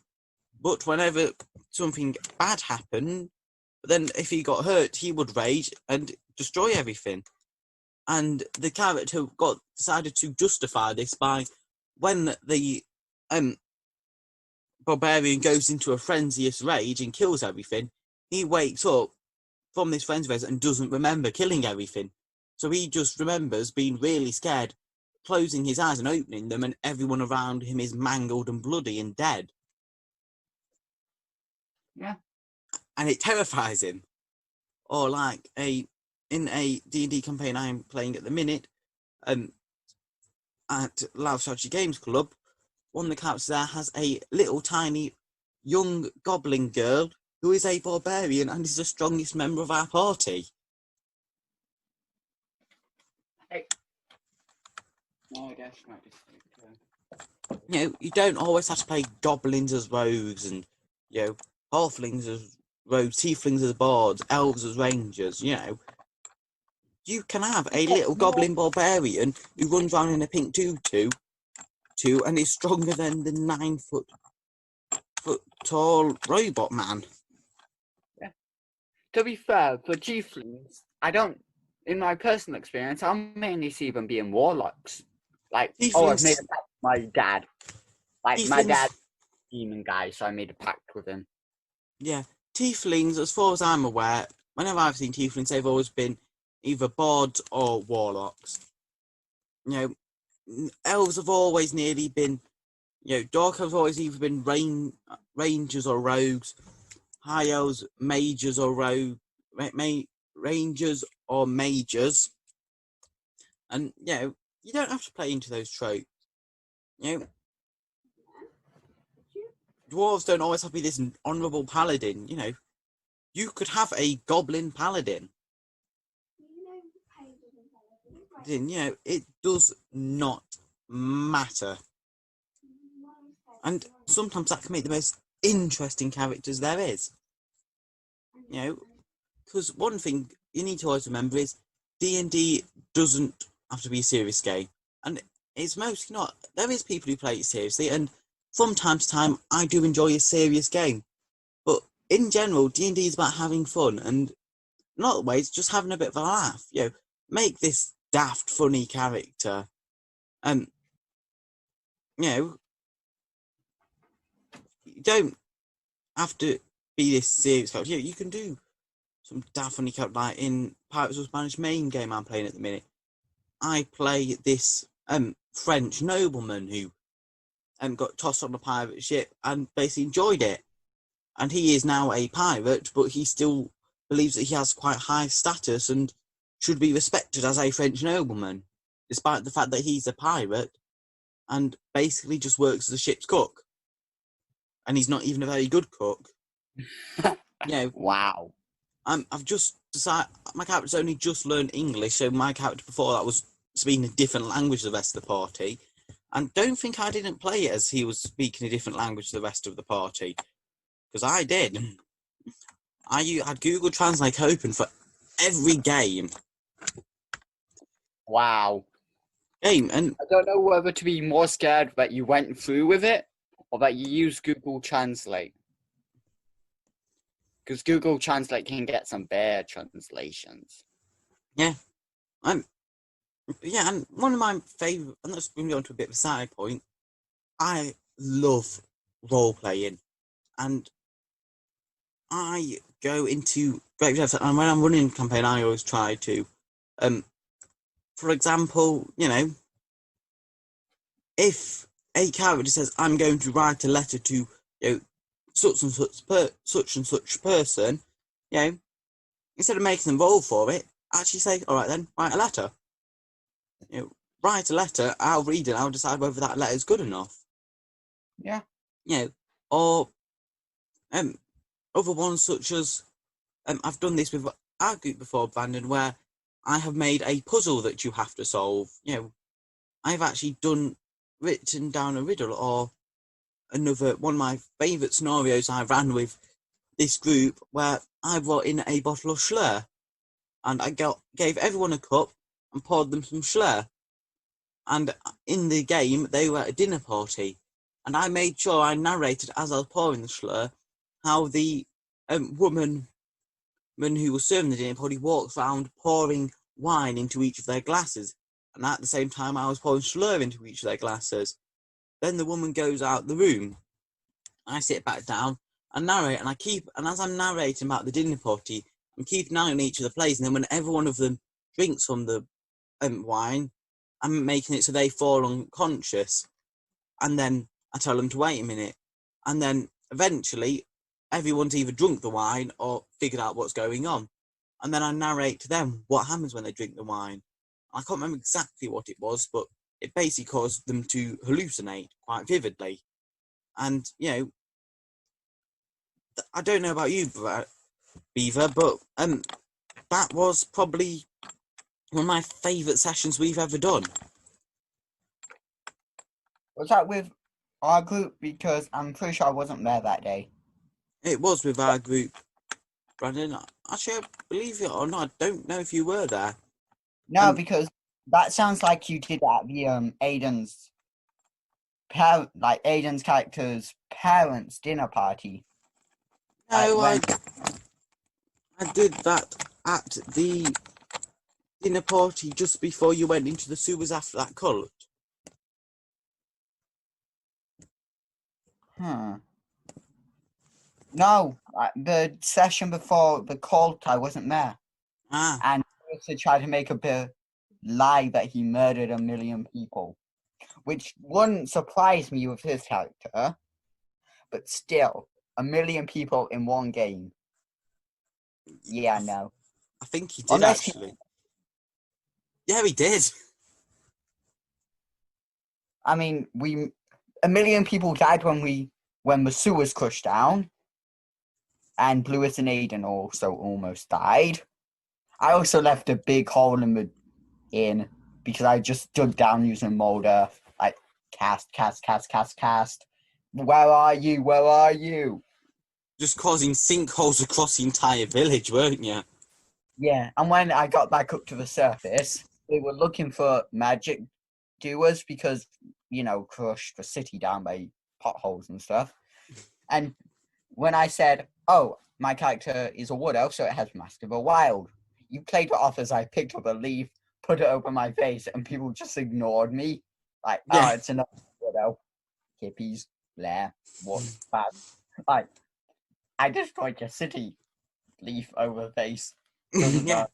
But whenever something bad happened, then if he got hurt, he would rage and destroy everything. And the character decided to justify this by when the barbarian goes into a frenzious rage and kills everything, he wakes up from this frenzy phase and doesn't remember killing everything. So he just remembers being really scared, closing his eyes and opening them, and everyone around him is mangled and bloody and dead. Yeah. And it terrifies him. Or like in a D&D campaign I'm playing at the minute, at Loud Strategy Games Club, one of the characters there has a little tiny young goblin girl who is a barbarian and is the strongest member of our party. You don't always have to play goblins as rogues and, halflings as rogues, tieflings as bards, elves as rangers, You can have a little goblin barbarian who runs around in a pink tutu and is stronger than the 9 foot tall robot man. Yeah. To be fair, for tieflings, in my personal experience, I mainly see them being warlocks. Like, I've made a pact with my dad. Like, my dad's a demon guy, so I made a pact with him. Yeah, tieflings, as far as I'm aware, whenever I've seen tieflings, they've always been either bards or warlocks. Elves have always nearly been, dark elves have always either been rangers or rogues, high elves, mages or rangers or mages. And, you don't have to play into those tropes. Dwarves don't always have to be this honourable paladin, You could have a goblin paladin. It does not matter. And sometimes that can make the most interesting characters there is. Because one thing you need to always remember is D&D doesn't have to be a serious game, and it's mostly not. There is people who play it seriously, and from time to time, I do enjoy a serious game. But in general, D&D is about having fun, and not always just having a bit of a laugh. Make this daft, funny character. You know, you don't have to be this serious character. You can do some daft, funny character, like in Pirates of Spanish main game I'm playing at the minute. I play this French nobleman who got tossed on a pirate ship and basically enjoyed it. And he is now a pirate, but he still believes that he has quite high status and should be respected as a French nobleman, despite the fact that he's a pirate and basically just works as a ship's cook. And he's not even a very good cook. Wow. I've just decided my character's only just learned English, so my character before that was speaking a different language to the rest of the party. And don't think I didn't play it as he was speaking a different language to the rest of the party, because I did. I had Google Translate open for every game. Wow. And I don't know whether to be more scared that you went through with it or that you used Google Translate. Because Google Translate can get some bad translations. Yeah. And one of my favourite, and that's going on to a bit of a side point, I love role-playing. And I go into great depth, and when I'm running a campaign, I always try to, for example, if a character says, I'm going to write a letter to, such and such person, instead of making them roll for it, actually say, all right then, write a letter. Write a letter, I'll read it, I'll decide whether that letter is good enough. Yeah. Or other ones such as, I've done this with our group before, Brandon, where I have made a puzzle that you have to solve. I've actually written down a riddle, or one of my favourite scenarios I ran with this group, where I brought in a bottle of Schlur, and I gave everyone a cup and poured them some Schlur. And in the game, they were at a dinner party, and I made sure I narrated as I was pouring the Schlur how the woman who was serving the dinner party walks around pouring wine into each of their glasses, and at the same time I was pouring Schlur into each of their glasses. Then the woman goes out the room. I sit back down and narrate, and as I'm narrating about the dinner party, I'm keeping an eye on each of the plays, and then when every one of them drinks from the wine, I'm making it so they fall unconscious, and then I tell them to wait a minute, and then eventually everyone's either drunk the wine or figured out what's going on, and then I narrate to them what happens when they drink the wine. I can't remember exactly what it was, but it basically caused them to hallucinate quite vividly. And, I don't know about you, Beaver, but that was probably one of my favourite sessions we've ever done. Was that with our group? Because I'm pretty sure I wasn't there that day. It was with our group, Brandon. Actually, I believe it or not, I don't know if you were there. No, because that sounds like you did at the Aiden's character's parents' dinner party. No, I did that at the dinner party just before you went into the sewers after that cult. No, the session before the cult, I wasn't there. And he also tried to make a lie that he murdered 1 million people, which wouldn't surprise me with his character, but still, 1 million people in one game. Yeah, no. I think he did, actually. Yeah, he did. I mean, 1 million people died when the sewers crushed down, and Lewis and Aiden also almost died. I also left a big hole in because I just dug down using molder, like cast. Where are you? Where are you? Just causing sinkholes across the entire village, weren't you? Yeah, and when I got back up to the surface, they were looking for magic doers because, crushed the city down by potholes and stuff. And when I said, oh, my character is a wood elf, so it has Master of the Wild, you played it off as I picked up a leaf, put it over my face, and people just ignored me. Like, oh, Yeah. it's another wood elf. Hippies, Blair, what bad. Like, I destroyed your city, leaf over the face. Doesn't Yeah. matter.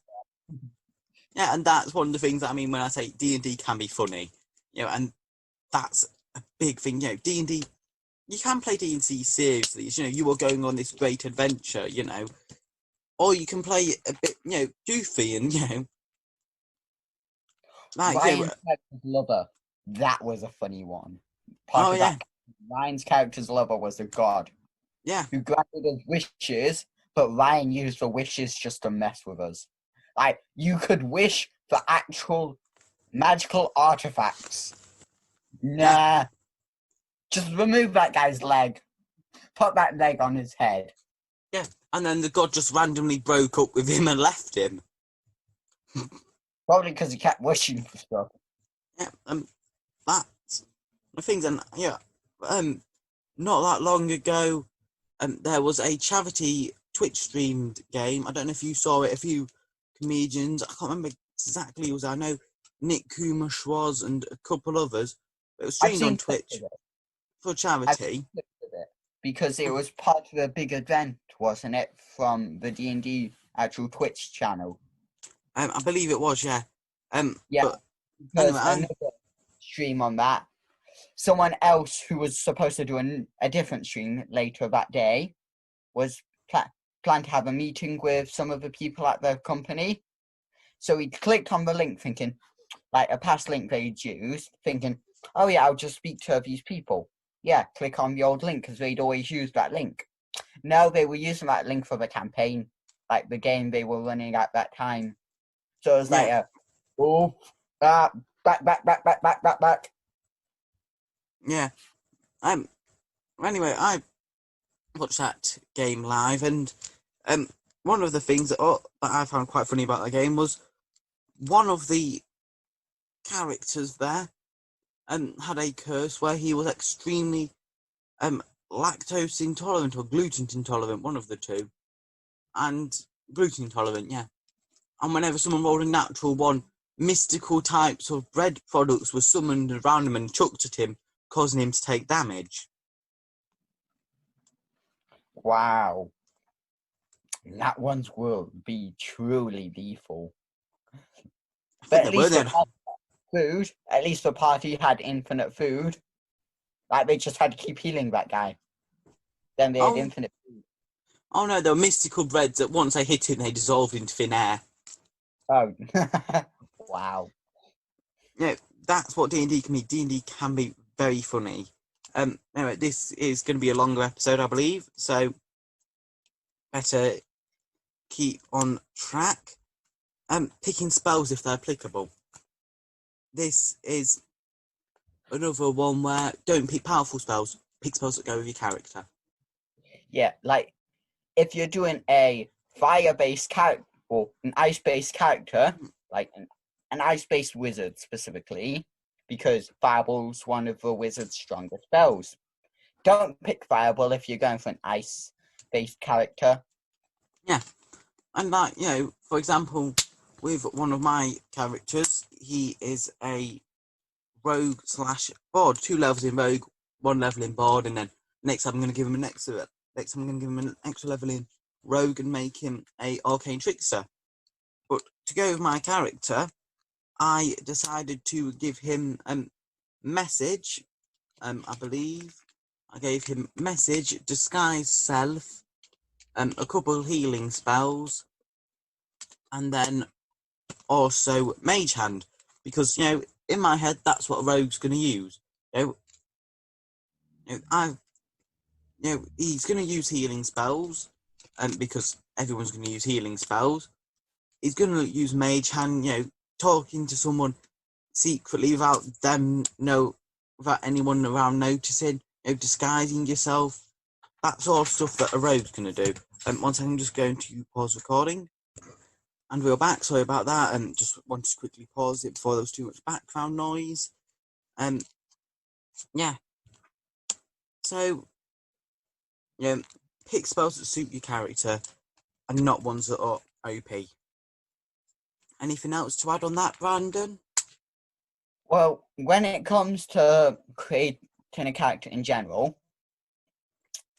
Yeah, and that's one of the things that I mean when I say D&D can be funny, and that's a big thing. D&D, you can play D&D seriously. You are going on this great adventure, or you can play it a bit, goofy and like Ryan's character's lover, that was a funny one. Part oh of yeah, that, Ryan's character's lover was a god yeah, who granted us wishes, but Ryan used the wishes just to mess with us. Like, you could wish for actual magical artifacts. yeah, Nah, just remove that guy's leg. Put that leg on his head. yeah. And then the god just randomly broke up with him and left him. Probably because he kept wishing for stuff. Yeah, that's the things, and not that long ago, there was a charity Twitch streamed game. I don't know if you saw it. A few comedians, I can't remember exactly who it was. I know Nick Kumash was and a couple others. It was I've streamed on seen clips Twitch of it. for I've seen charity. clips of it because it was part of a big event, wasn't it, from the D&D actual Twitch channel? I believe it was, yeah. Yeah, But because anyway, another stream on that, someone else who was supposed to do a different stream later that day was planned to have a meeting with some of the people at the company. So he clicked on the link thinking, like a past link they'd used, thinking, oh yeah, I'll just speak to these people. Yeah, click on the old link because they'd always used that link. No, they were using that link for the campaign, like the game they were running at that time. So it was like yeah, back. yeah. Anyway, I watched that game live, and one of the things that I found quite funny about the game was one of the characters there had a curse where he was extremely lactose intolerant or gluten intolerant, one of the two, and gluten intolerant, yeah. And whenever someone rolled a natural one, mystical types of bread products were summoned around him and chucked at him, causing him to take damage. Wow. That ones will be truly lethal. I think But they at were least the then. food, at least the party had infinite food. Like they just had to keep healing that guy. Then they had Oh, infinite food. oh no, they were mystical breads that once they hit it, they dissolved into thin air. Oh, wow. Yeah, that's what D&D can be. D&D can be very funny. Anyway, this is going to be a longer episode, I believe, so better keep on track. Picking spells if they're applicable. This is another one where don't pick powerful spells. Pick spells that go with your character. Yeah, like if you're doing a fire-based character or an ice-based character, like an ice-based wizard specifically, because Fireball's one of the wizard's strongest spells. Don't pick Fireball if you're going for an ice-based character. Yeah, and like for example, with one of my characters, he is a rogue slash bard, 2 levels in rogue, 1 level in bard, and then next time I'm going to give him an extra level in rogue and make him a arcane trickster. But to go with my character, I decided to give him message. I believe I gave him message, disguise self, a couple healing spells, and then also mage hand, because in my head that's what a rogue's going to use. He's going to use healing spells, because everyone's going to use healing spells. He's going to use mage hand, talking to someone secretly without without anyone around noticing, disguising yourself. That's all stuff that a rogue's going to do. Once I'm just going to pause recording. And we're back. Sorry about that. And just wanted to quickly pause it before there was too much background noise. Yeah. So, pick spells that suit your character and not ones that are OP. Anything else to add on that, Brandon? Well, when it comes to creating a character in general,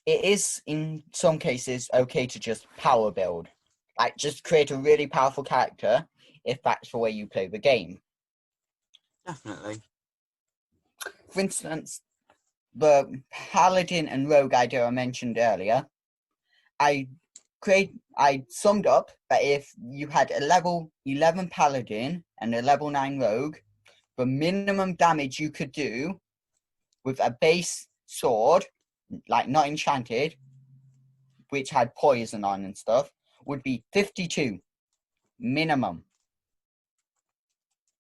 it is in some cases okay to just power build. Like, just create a really powerful character if that's the way you play the game. Definitely. For instance, the paladin and rogue idea I mentioned earlier, I summed up that if you had a level 11 paladin and a level 9 rogue, the minimum damage you could do with a base sword, like not enchanted, which had poison on and stuff, would be 52 minimum.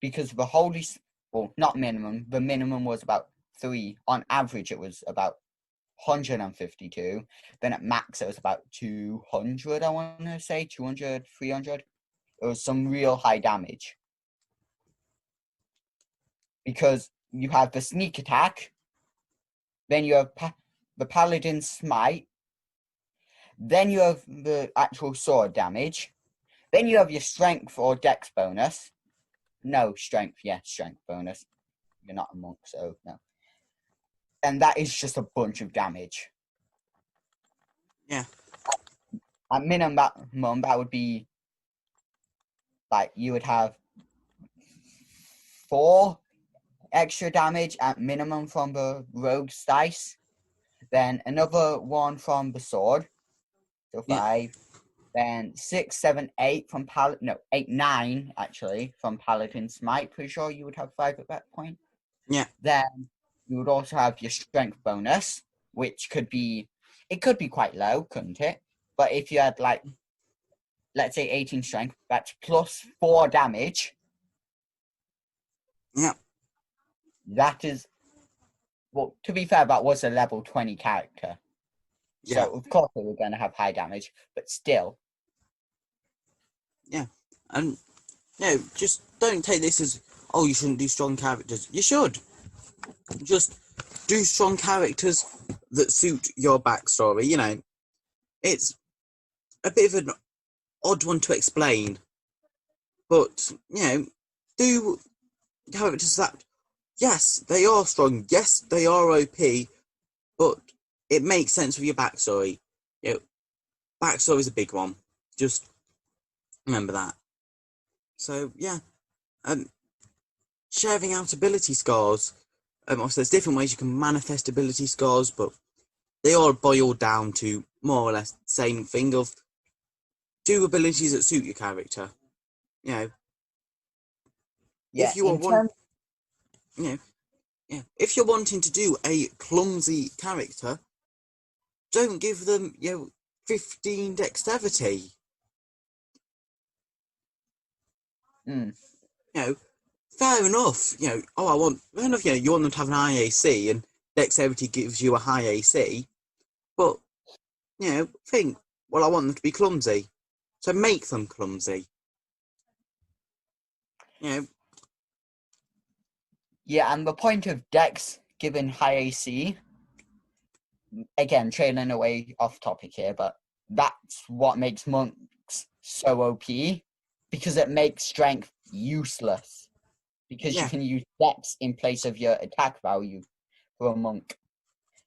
Because the holy, well, not minimum, the minimum was about 3. On average, it was about 152. Then at max, it was about 200, I want to say, 200, 300. It was some real high damage. Because you have the sneak attack, then you have the paladin smite, then you have the actual sword damage, then you have your strength or dex bonus. No, strength, yeah, strength bonus. You're not a monk, so no. And that is just a bunch of damage. Yeah. At minimum, that would be like you would have 4 extra damage at minimum from the rogue's dice, then another 1 from the sword, so 5, then 6, 7, 8 from 8, 9 actually from paladin smite. Pretty sure you would have 5 at that point. Yeah. Then you would also have your strength bonus, which could be quite low, couldn't it? But if you had like, let's say 18 strength, that's plus 4 damage. Yeah. That is, well, to be fair, that was a level 20 character. Yeah. So, of course, they were going to have high damage, but still. Yeah. And, just don't take this as, oh, you shouldn't do strong characters. You should. Just do strong characters that suit your backstory. It's a bit of an odd one to explain, but, do characters that, yes, they are strong, yes, they are OP, but it makes sense with your backstory. Backstory is a big one. Just remember that. So, yeah. Sharing out ability scores. Obviously, there's different ways you can manifest ability scores, but they all boil down to more or less the same thing of do abilities that suit your character. Yeah, if you are if you're wanting to do a clumsy character, don't give them 15 dexterity. Fair enough. You want them to have an high AC, and dexterity gives you a high AC. But think, well, I want them to be clumsy, so make them clumsy. Yeah, and the point of Dex given high AC, again, trailing away off topic here, but that's what makes monks so OP, because it makes strength useless. Because you can use Dex in place of your attack value for a monk.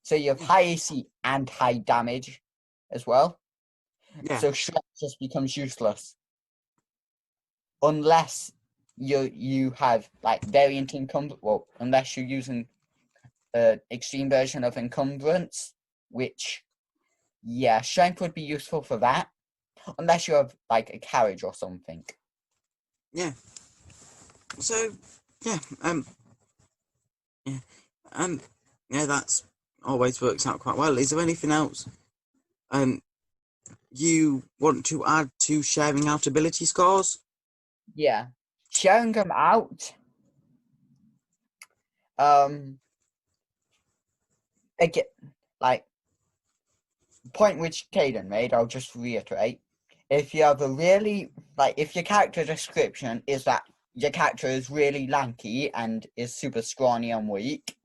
So you have high AC and high damage as well. Yeah. So strength just becomes useless. Unless you have like variant encumbrance, well, unless you're using the extreme version of encumbrance, which, yeah, strength would be useful for that. Unless you have like a carriage or something. Yeah. So, yeah, that's always works out quite well. Is there anything else you want to add to sharing out ability scores? Yeah. Sharing them out. Again, like, point which Kayden made, I'll just reiterate. if you have a really, like, if your character description is that your character is really lanky and is super scrawny and weak,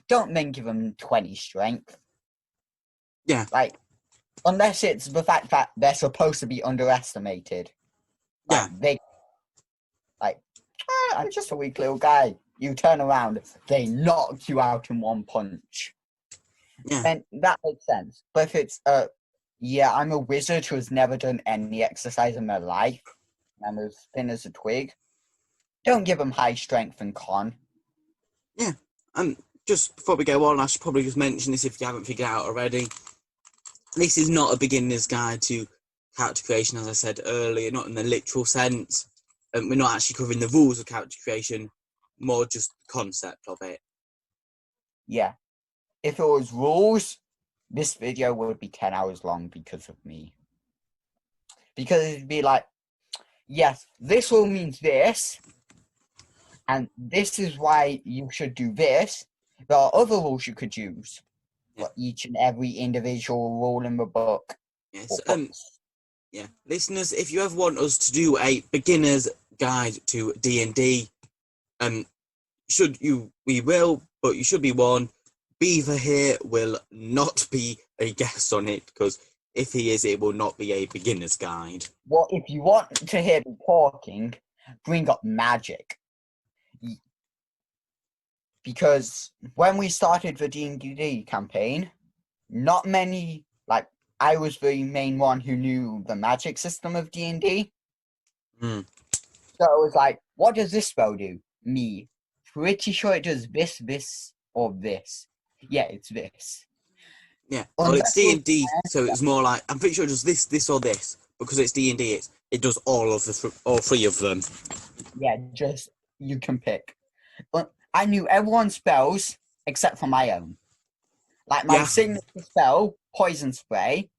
don't then give them 20 strength. Yeah. Like, unless it's the fact that they're supposed to be underestimated. Like, Yeah. I'm just a weak little guy. You turn around, they knock you out in one punch. Yeah. And that makes sense. But if it's I'm a wizard who has never done any exercise in their life, and I'm as thin as a twig, don't give them high strength and con. Yeah. Just before we go on, I should probably just mention this if you haven't figured it out already. This is not a beginner's guide to character creation, as I said earlier, not in the literal sense. We're not actually covering the rules of character creation, more just the concept of it. Yeah. If it was rules, this video would be 10 hours long because of me. Because it'd be like, yes, this rule means this, and this is why you should do this. There are other rules you could use for each and every individual rule in the book. Yes. Yeah, listeners, if you ever want us to do a beginner's guide to D&D, we will, but you should be warned, Beaver here will not be a guest on it, because if he is, it will not be a beginner's guide. Well, if you want to hear me talking, bring up magic. Because when we started the D&D campaign, not many, like, I was the main one who knew the magic system of D&D. Mm. So it was like, what does this spell do? Me. Pretty sure it does this, or this. Yeah, it's this. Yeah, well, it's D&D, so it's more like, I'm pretty sure it does this, or this. Because it's D&D, it does all three of them. Yeah, just, you can pick. But I knew everyone's spells except for my own. Like, my signature spell, Poison Spray,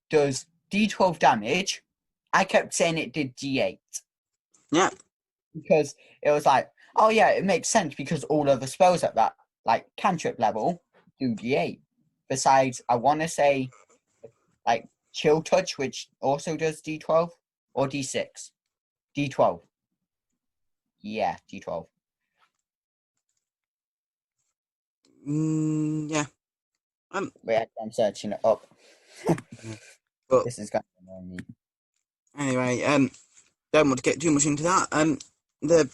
does D12 damage. I kept saying it did D8. Yeah. Because it was like, oh yeah, it makes sense because all of the spells at that, like, cantrip level do D8. Besides, I want to say, like, Chill Touch, which also does D12, or D6. D12. Yeah, D12. Yeah. Wait, I'm searching it up. But this is going to annoy me. Anyway, don't want to get too much into that. The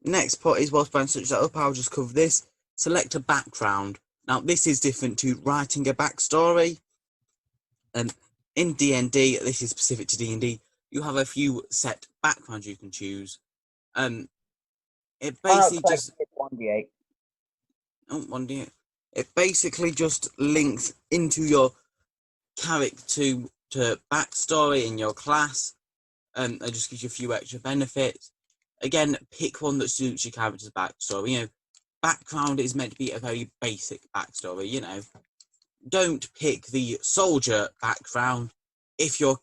next part is, whilst Brian searches that up, I'll just cover this. Select a background. Now, this is different to writing a backstory. In D&D, this is specific to D&D, you have a few set backgrounds you can choose. It basically just... 1d8. Oh, 1d8. It basically just links into your character to backstory in your class. It just gives you a few extra benefits. Again, pick one that suits your character's backstory. You know, background is meant to be a very basic backstory, you know. Don't pick the soldier background if you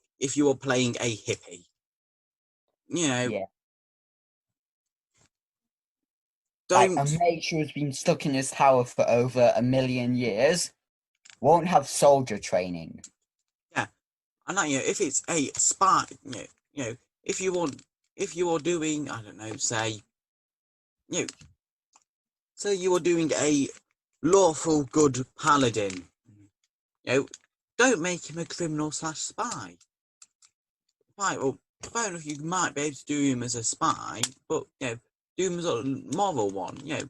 are playing a hippie. You know. Yeah. Don't. Like, a mage who's been stuck in his tower for over 1,000,000 years won't have soldier training. Yeah. And you know, if it's a spy, you know, if you are doing, I don't know, say, you know, say you are doing a lawful good paladin, you know, don't make him a criminal / spy. Right, well, fair enough, you might be able to do him as a spy, but, you know, do him as a moral one, you know.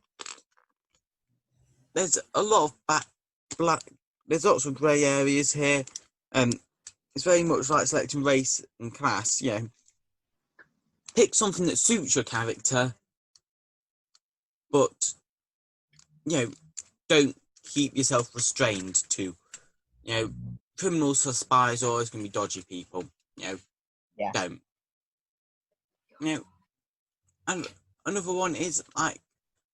There's a lot of there's lots of grey areas here. It's very much like selecting race and class, you know. Pick something that suits your character, but, you know, don't keep yourself restrained to, you know, criminals or spies are always going to be dodgy people, you know. Yeah. Don't. You know, and another one is, like,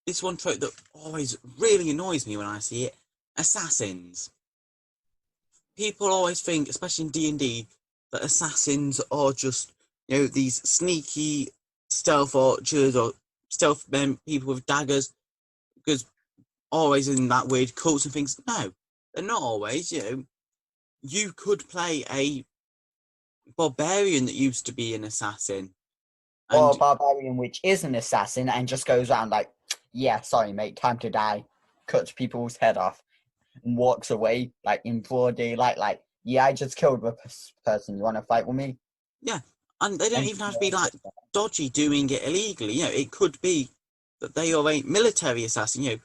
this one trope that always really annoys me when I see it, assassins. People always think, especially in D&D, that assassins are just, you know, these sneaky stealth archers or stealth men, people with daggers, because always in that weird cults and things. No, they're not always, you know. You could play a barbarian that used to be an assassin. Or a And barbarian which is an assassin and just goes around like, yeah, sorry, mate, time to die. Cuts people's head off and walks away like in broad daylight, like, yeah, I just killed a person. You want to fight with me? yeah, and they don't And even have to be like dodgy doing it illegally. It could be that they are a military assassin.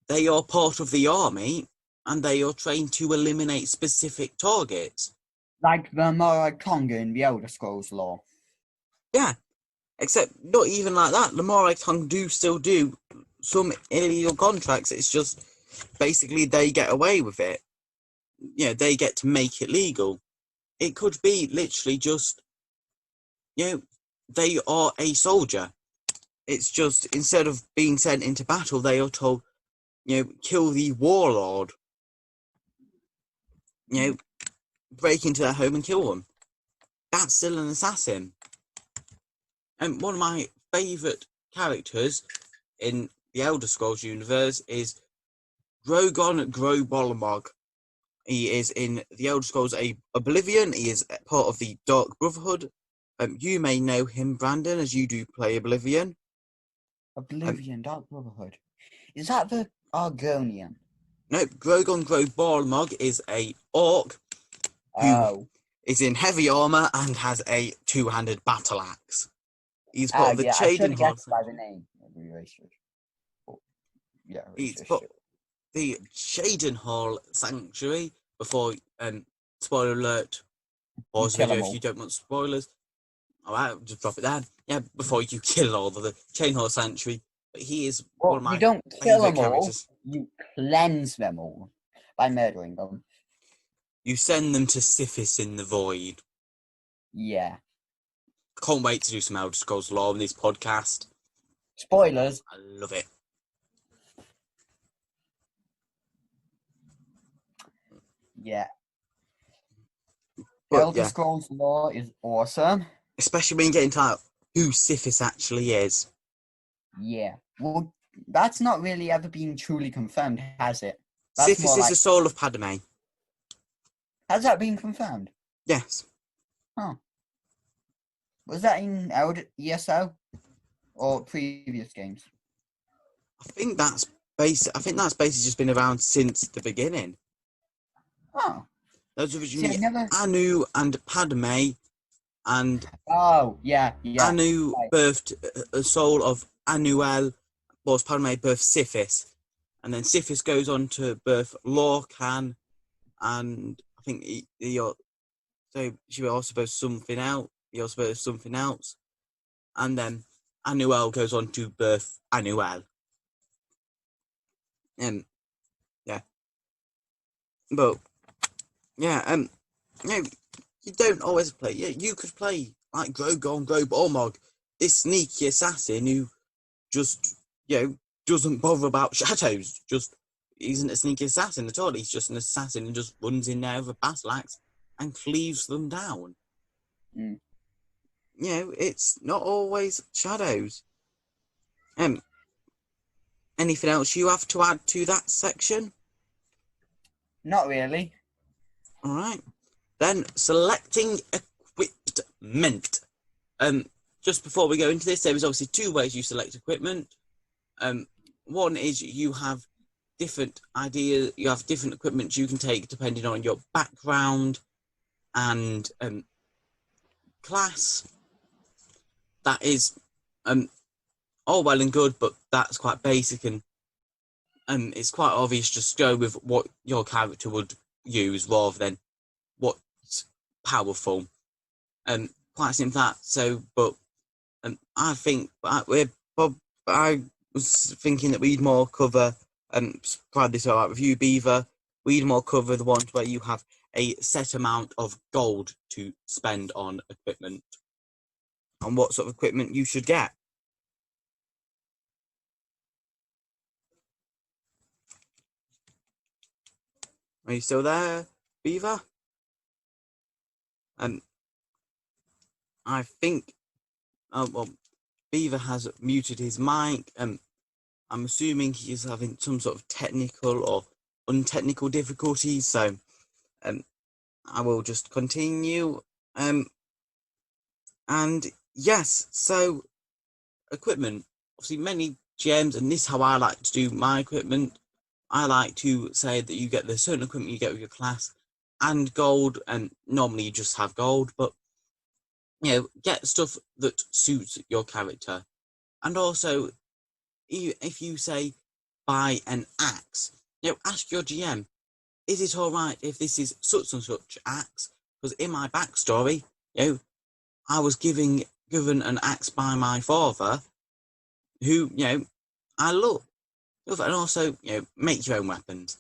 They are part of the army and they are trained to eliminate specific targets. like the Morag Tonga in the Elder Scrolls lore. Yeah, except not even like that. The Morag Tongue do still do some illegal contracts. It's just basically they get away with it. They get to make it legal. It could be literally just, they are a soldier. It's just instead of being sent into battle, they are told, kill the warlord. Break into their home and kill them. That's still an assassin. And one of my favourite characters in the Elder Scrolls universe is Drogon Grobolmog. He is in the Elder Scrolls Oblivion. He is part of the Dark Brotherhood. You may know him, Brandon, as you do play Oblivion. Oblivion, Dark Brotherhood. Is that the Argonian? No, Drogon Grobolmog is a orc who is in heavy armour and has a two-handed battle axe. He's part of the I should Kayden have guessed by the name. He's part the Shadenhall Sanctuary before, spoiler alert, pause the video if you don't want spoilers. Alright, just drop it down. Yeah, before you kill all of the Chainhall Sanctuary. But he is one of my you don't kill them characters. All, you cleanse them all by murdering them. You send them to Sithis in the Void. Yeah. Can't wait to do some Elder Scrolls lore in this podcast. Spoilers. I love it. Yeah. Elder yeah. Scrolls lore is awesome. Especially when you get into who Sithis actually is. Yeah. Well, that's not really ever been truly confirmed, has it? Sithis is the soul of Padme. Has that been confirmed? Yes. Oh. Was that in ESO or previous games? I think that's basically just been around since the beginning. Oh. Those originally Anu and Padme, and yeah. Anu birthed a soul of Anuel, whilst Padme birthed Sithis, and then Sithis goes on to birth Lorcan, and I think she also birthed something else. He also birthed something else, and then Anuel goes on to birth Anuel. Yeah, but yeah, you don't always play. Yeah, you could play like Drogon Grobolmog, this sneaky assassin who just doesn't bother about shadows. He isn't a sneaky assassin at all. He's just an assassin and just runs in there with a battle axe and cleaves them down. Mm. It's not always shadows. Anything else you have to add to that section? Not really. All right. Then selecting equipment. Just before we go into this, there is obviously two ways you select equipment. One is you have different ideas. You have different equipment you can take depending on your background and class. That is all well and good, but that's quite basic, and it's quite obvious. Just go with what your character would use rather than what's powerful. Quite simple that. So, but I think I was thinking that we'd more cover, glad this all right with you, Beaver. We'd more cover the ones where you have a set amount of gold to spend on equipment, and what sort of equipment you should get. Are you still there, Beaver? I think, Beaver has muted his mic. I'm assuming he's having some sort of technical or untechnical difficulties. So, I will just continue. And yes, so equipment. Obviously, many GMs, and this is how I like to do my equipment. I like to say that you get the certain equipment you get with your class and gold, and normally you just have gold, but get stuff that suits your character. And also, if you say buy an axe, ask your GM, is it all right if this is such and such axe? Because in my backstory, I was given an axe by my father, who I love. And also, make your own weapons.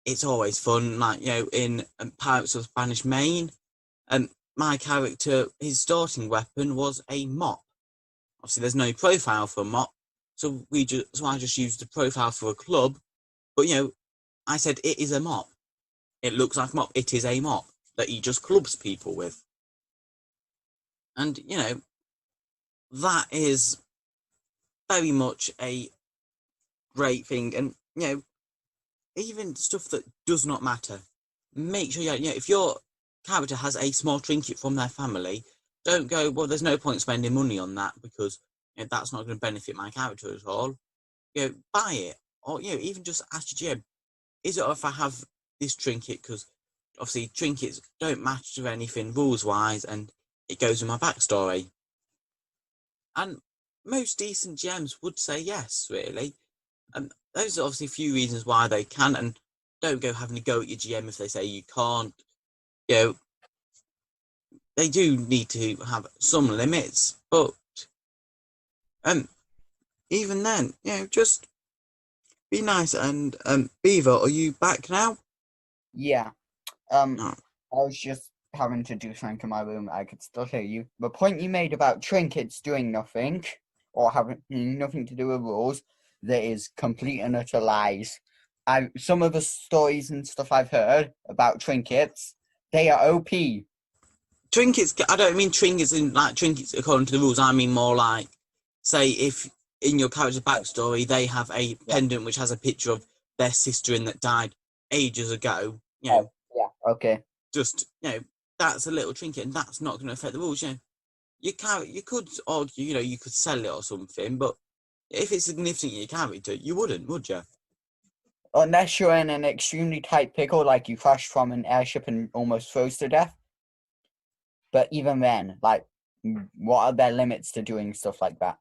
It's always fun. Like in Pirates of Spanish Main, my character, his starting weapon was a mop. Obviously, there's no profile for a mop, so I just used the profile for a club. But I said it is a mop. It looks like a mop. It is a mop that he just clubs people with. And that is very much a great thing. And even stuff that does not matter, make sure if your character has a small trinket from their family, don't go, well, there's no point spending money on that because that's not going to benefit my character at all. Buy it, or even just ask your GM, is it if I have this trinket? Because obviously trinkets don't match to anything rules wise, and it goes with my backstory. And most decent GMs would say yes, really. And those are obviously a few reasons why they can, and don't go having a go at your GM if they say you can't. They do need to have some limits, but even then, just be nice. And Beaver, are you back now? Yeah. No. I was just having to do something in my room. I could still hear you. The point you made about trinkets doing nothing or having nothing to do with rules, that is complete and utter lies. Some of the stories and stuff I've heard about trinkets, they are OP. Trinkets, I don't mean trinkets in like trinkets according to the rules. I mean more like, say, if in your character's backstory they have a pendant which has a picture of their sister in that died ages ago. Oh, yeah, okay. Just that's a little trinket, and that's not going to affect the rules. You could argue, you could sell it or something, but if it's significant in your character, you wouldn't, would you? Unless you're in an extremely tight pickle, like you crashed from an airship and almost froze to death. But even then, like, what are their limits to doing stuff like that?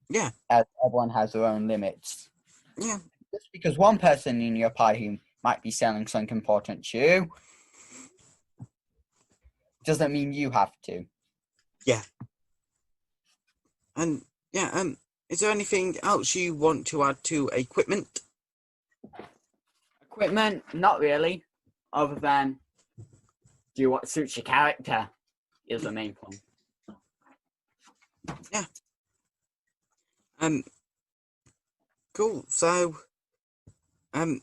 Yeah. As everyone has their own limits. Yeah. Just because one person in your party might be selling something important to you, doesn't mean you have to. Yeah. And is there anything else you want to add to equipment? Equipment, not really. Other than do what suits your character is the main point. Yeah. Cool. So, running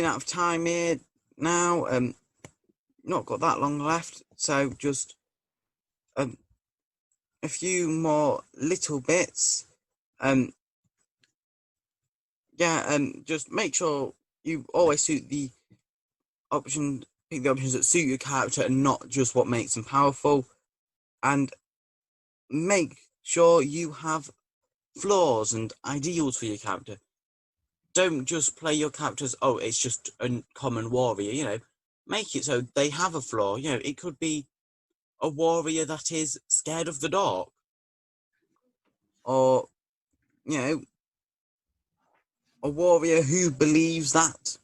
out of time here now. Not got that long left, so just a few more little bits. Just make sure you always pick the options that suit your character and not just what makes them powerful. And make sure you have flaws and ideals for your character. Don't just play your characters, oh, it's just a common warrior, Make it so they have a flaw. It could be a warrior that is scared of the dark. Or, a warrior who believes that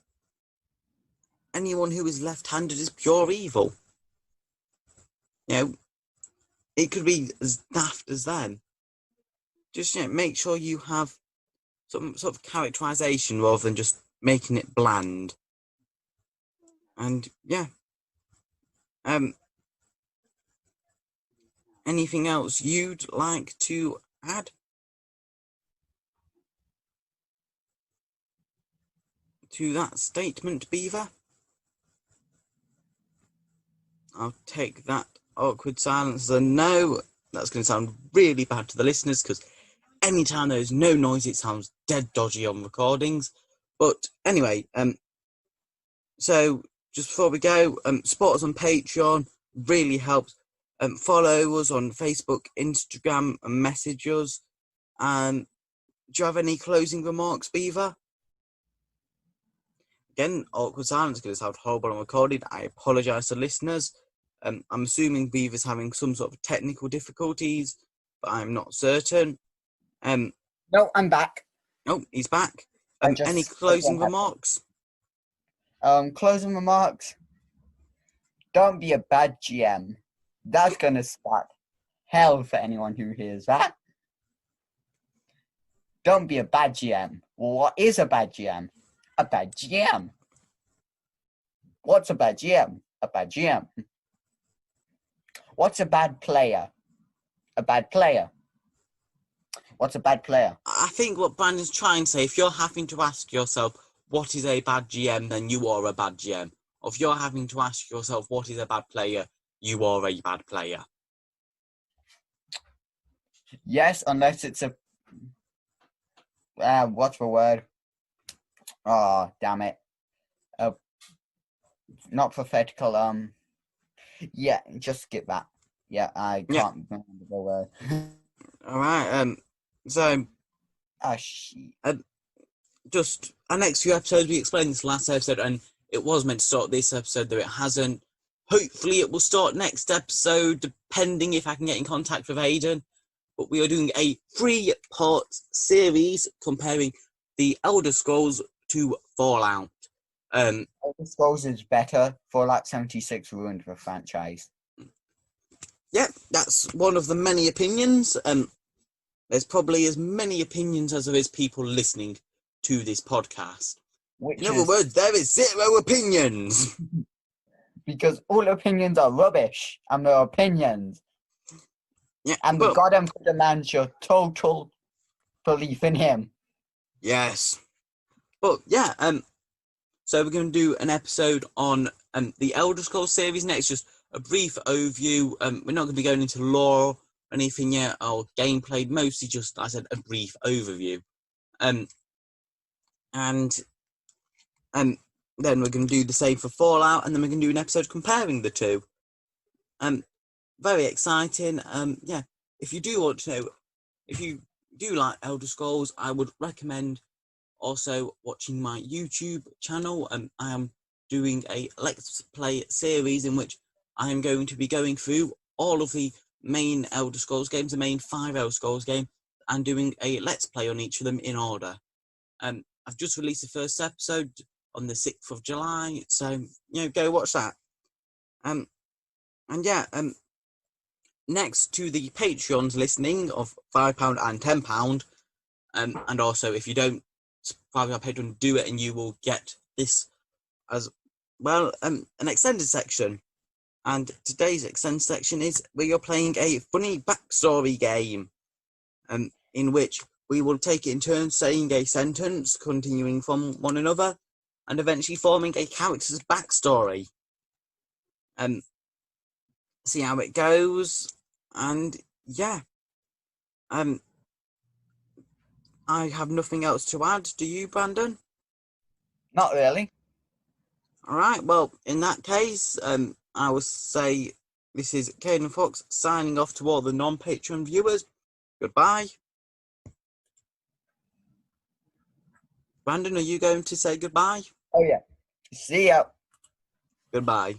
anyone who is left-handed is pure evil. It could be as daft as then. Just, make sure you have some sort of characterization rather than just making it bland. And, anything else you'd like to add to that statement, Beaver? I'll take that awkward silence as a no. That's going to sound really bad to the listeners because anytime there's no noise, it sounds dead dodgy on recordings. But anyway, so just before we go, support us on Patreon. really helps. Follow us on Facebook, Instagram, and message us. Do you have any closing remarks, Beaver? Again, awkward silence because it sounds horrible and recorded. I apologise to listeners. I'm assuming Beaver's having some sort of technical difficulties, but I'm not certain. No, I'm back. Oh, he's back. I just Any closing remarks? Closing remarks. Don't be a bad GM. That's gonna start hell for anyone who hears that. Don't be a bad GM. Well, what is a bad GM? A bad GM. What's a bad GM? A bad GM. What's a bad player? A bad player. What's a bad player? I think what Brandon's trying to say, if you're having to ask yourself, what is a bad GM, then you are a bad GM. Or if you're having to ask yourself, what is a bad player, you are a bad player. Yes, unless it's a... what's the word? Oh, damn it. Not pathetical, yeah, just skip that. Yeah, I can't remember the word. Alright, so... shit. Just, our next few episodes, we explained this last episode, and it was meant to start this episode, though it hasn't. Hopefully it will start next episode, depending if I can get in contact with Hayden. But we are doing a 3-part series comparing the Elder Scrolls to Fallout. Elder Scrolls is better. Fallout 76 ruined the franchise. Yep, that's one of the many opinions. There's probably as many opinions as there is people listening to this podcast. In other words, there is 0 opinions. Because all opinions are rubbish, and they're opinions. Yeah, and the goddamn demands your total belief in him. Yes. But yeah, so we're going to do an episode on the Elder Scrolls series next, just a brief overview. We're not going to be going into lore or anything yet, or gameplay, mostly just, I said, a brief overview. And then we're going to do the same for Fallout, and then we're going to do an episode comparing the two. Very exciting. Yeah, if you do want to know, if you do like Elder Scrolls, I would recommend also watching my YouTube channel. I am doing a Let's Play series in which I am going to be going through all of the main Elder Scrolls games, the main 5 Elder Scrolls games, and doing a Let's Play on each of them in order. I've just released the first episode on the 6th of July, so, go watch that. And yeah, next to the Patreons listening of £5 and £10, and also if you don't subscribe to our Patreon, do it and you will get this as well, an extended section. And today's extended section is where you're playing a funny backstory game, in which we will take it in turns saying a sentence, continuing from one another, and eventually forming a character's backstory. See how it goes, and yeah. I have nothing else to add. Do you, Brandon? Not really. All right. Well, in that case, I will say this is Kayden Fox signing off to all the non-Patreon viewers. Goodbye. Brandon, are you going to say goodbye? Oh, yeah. See ya. Goodbye.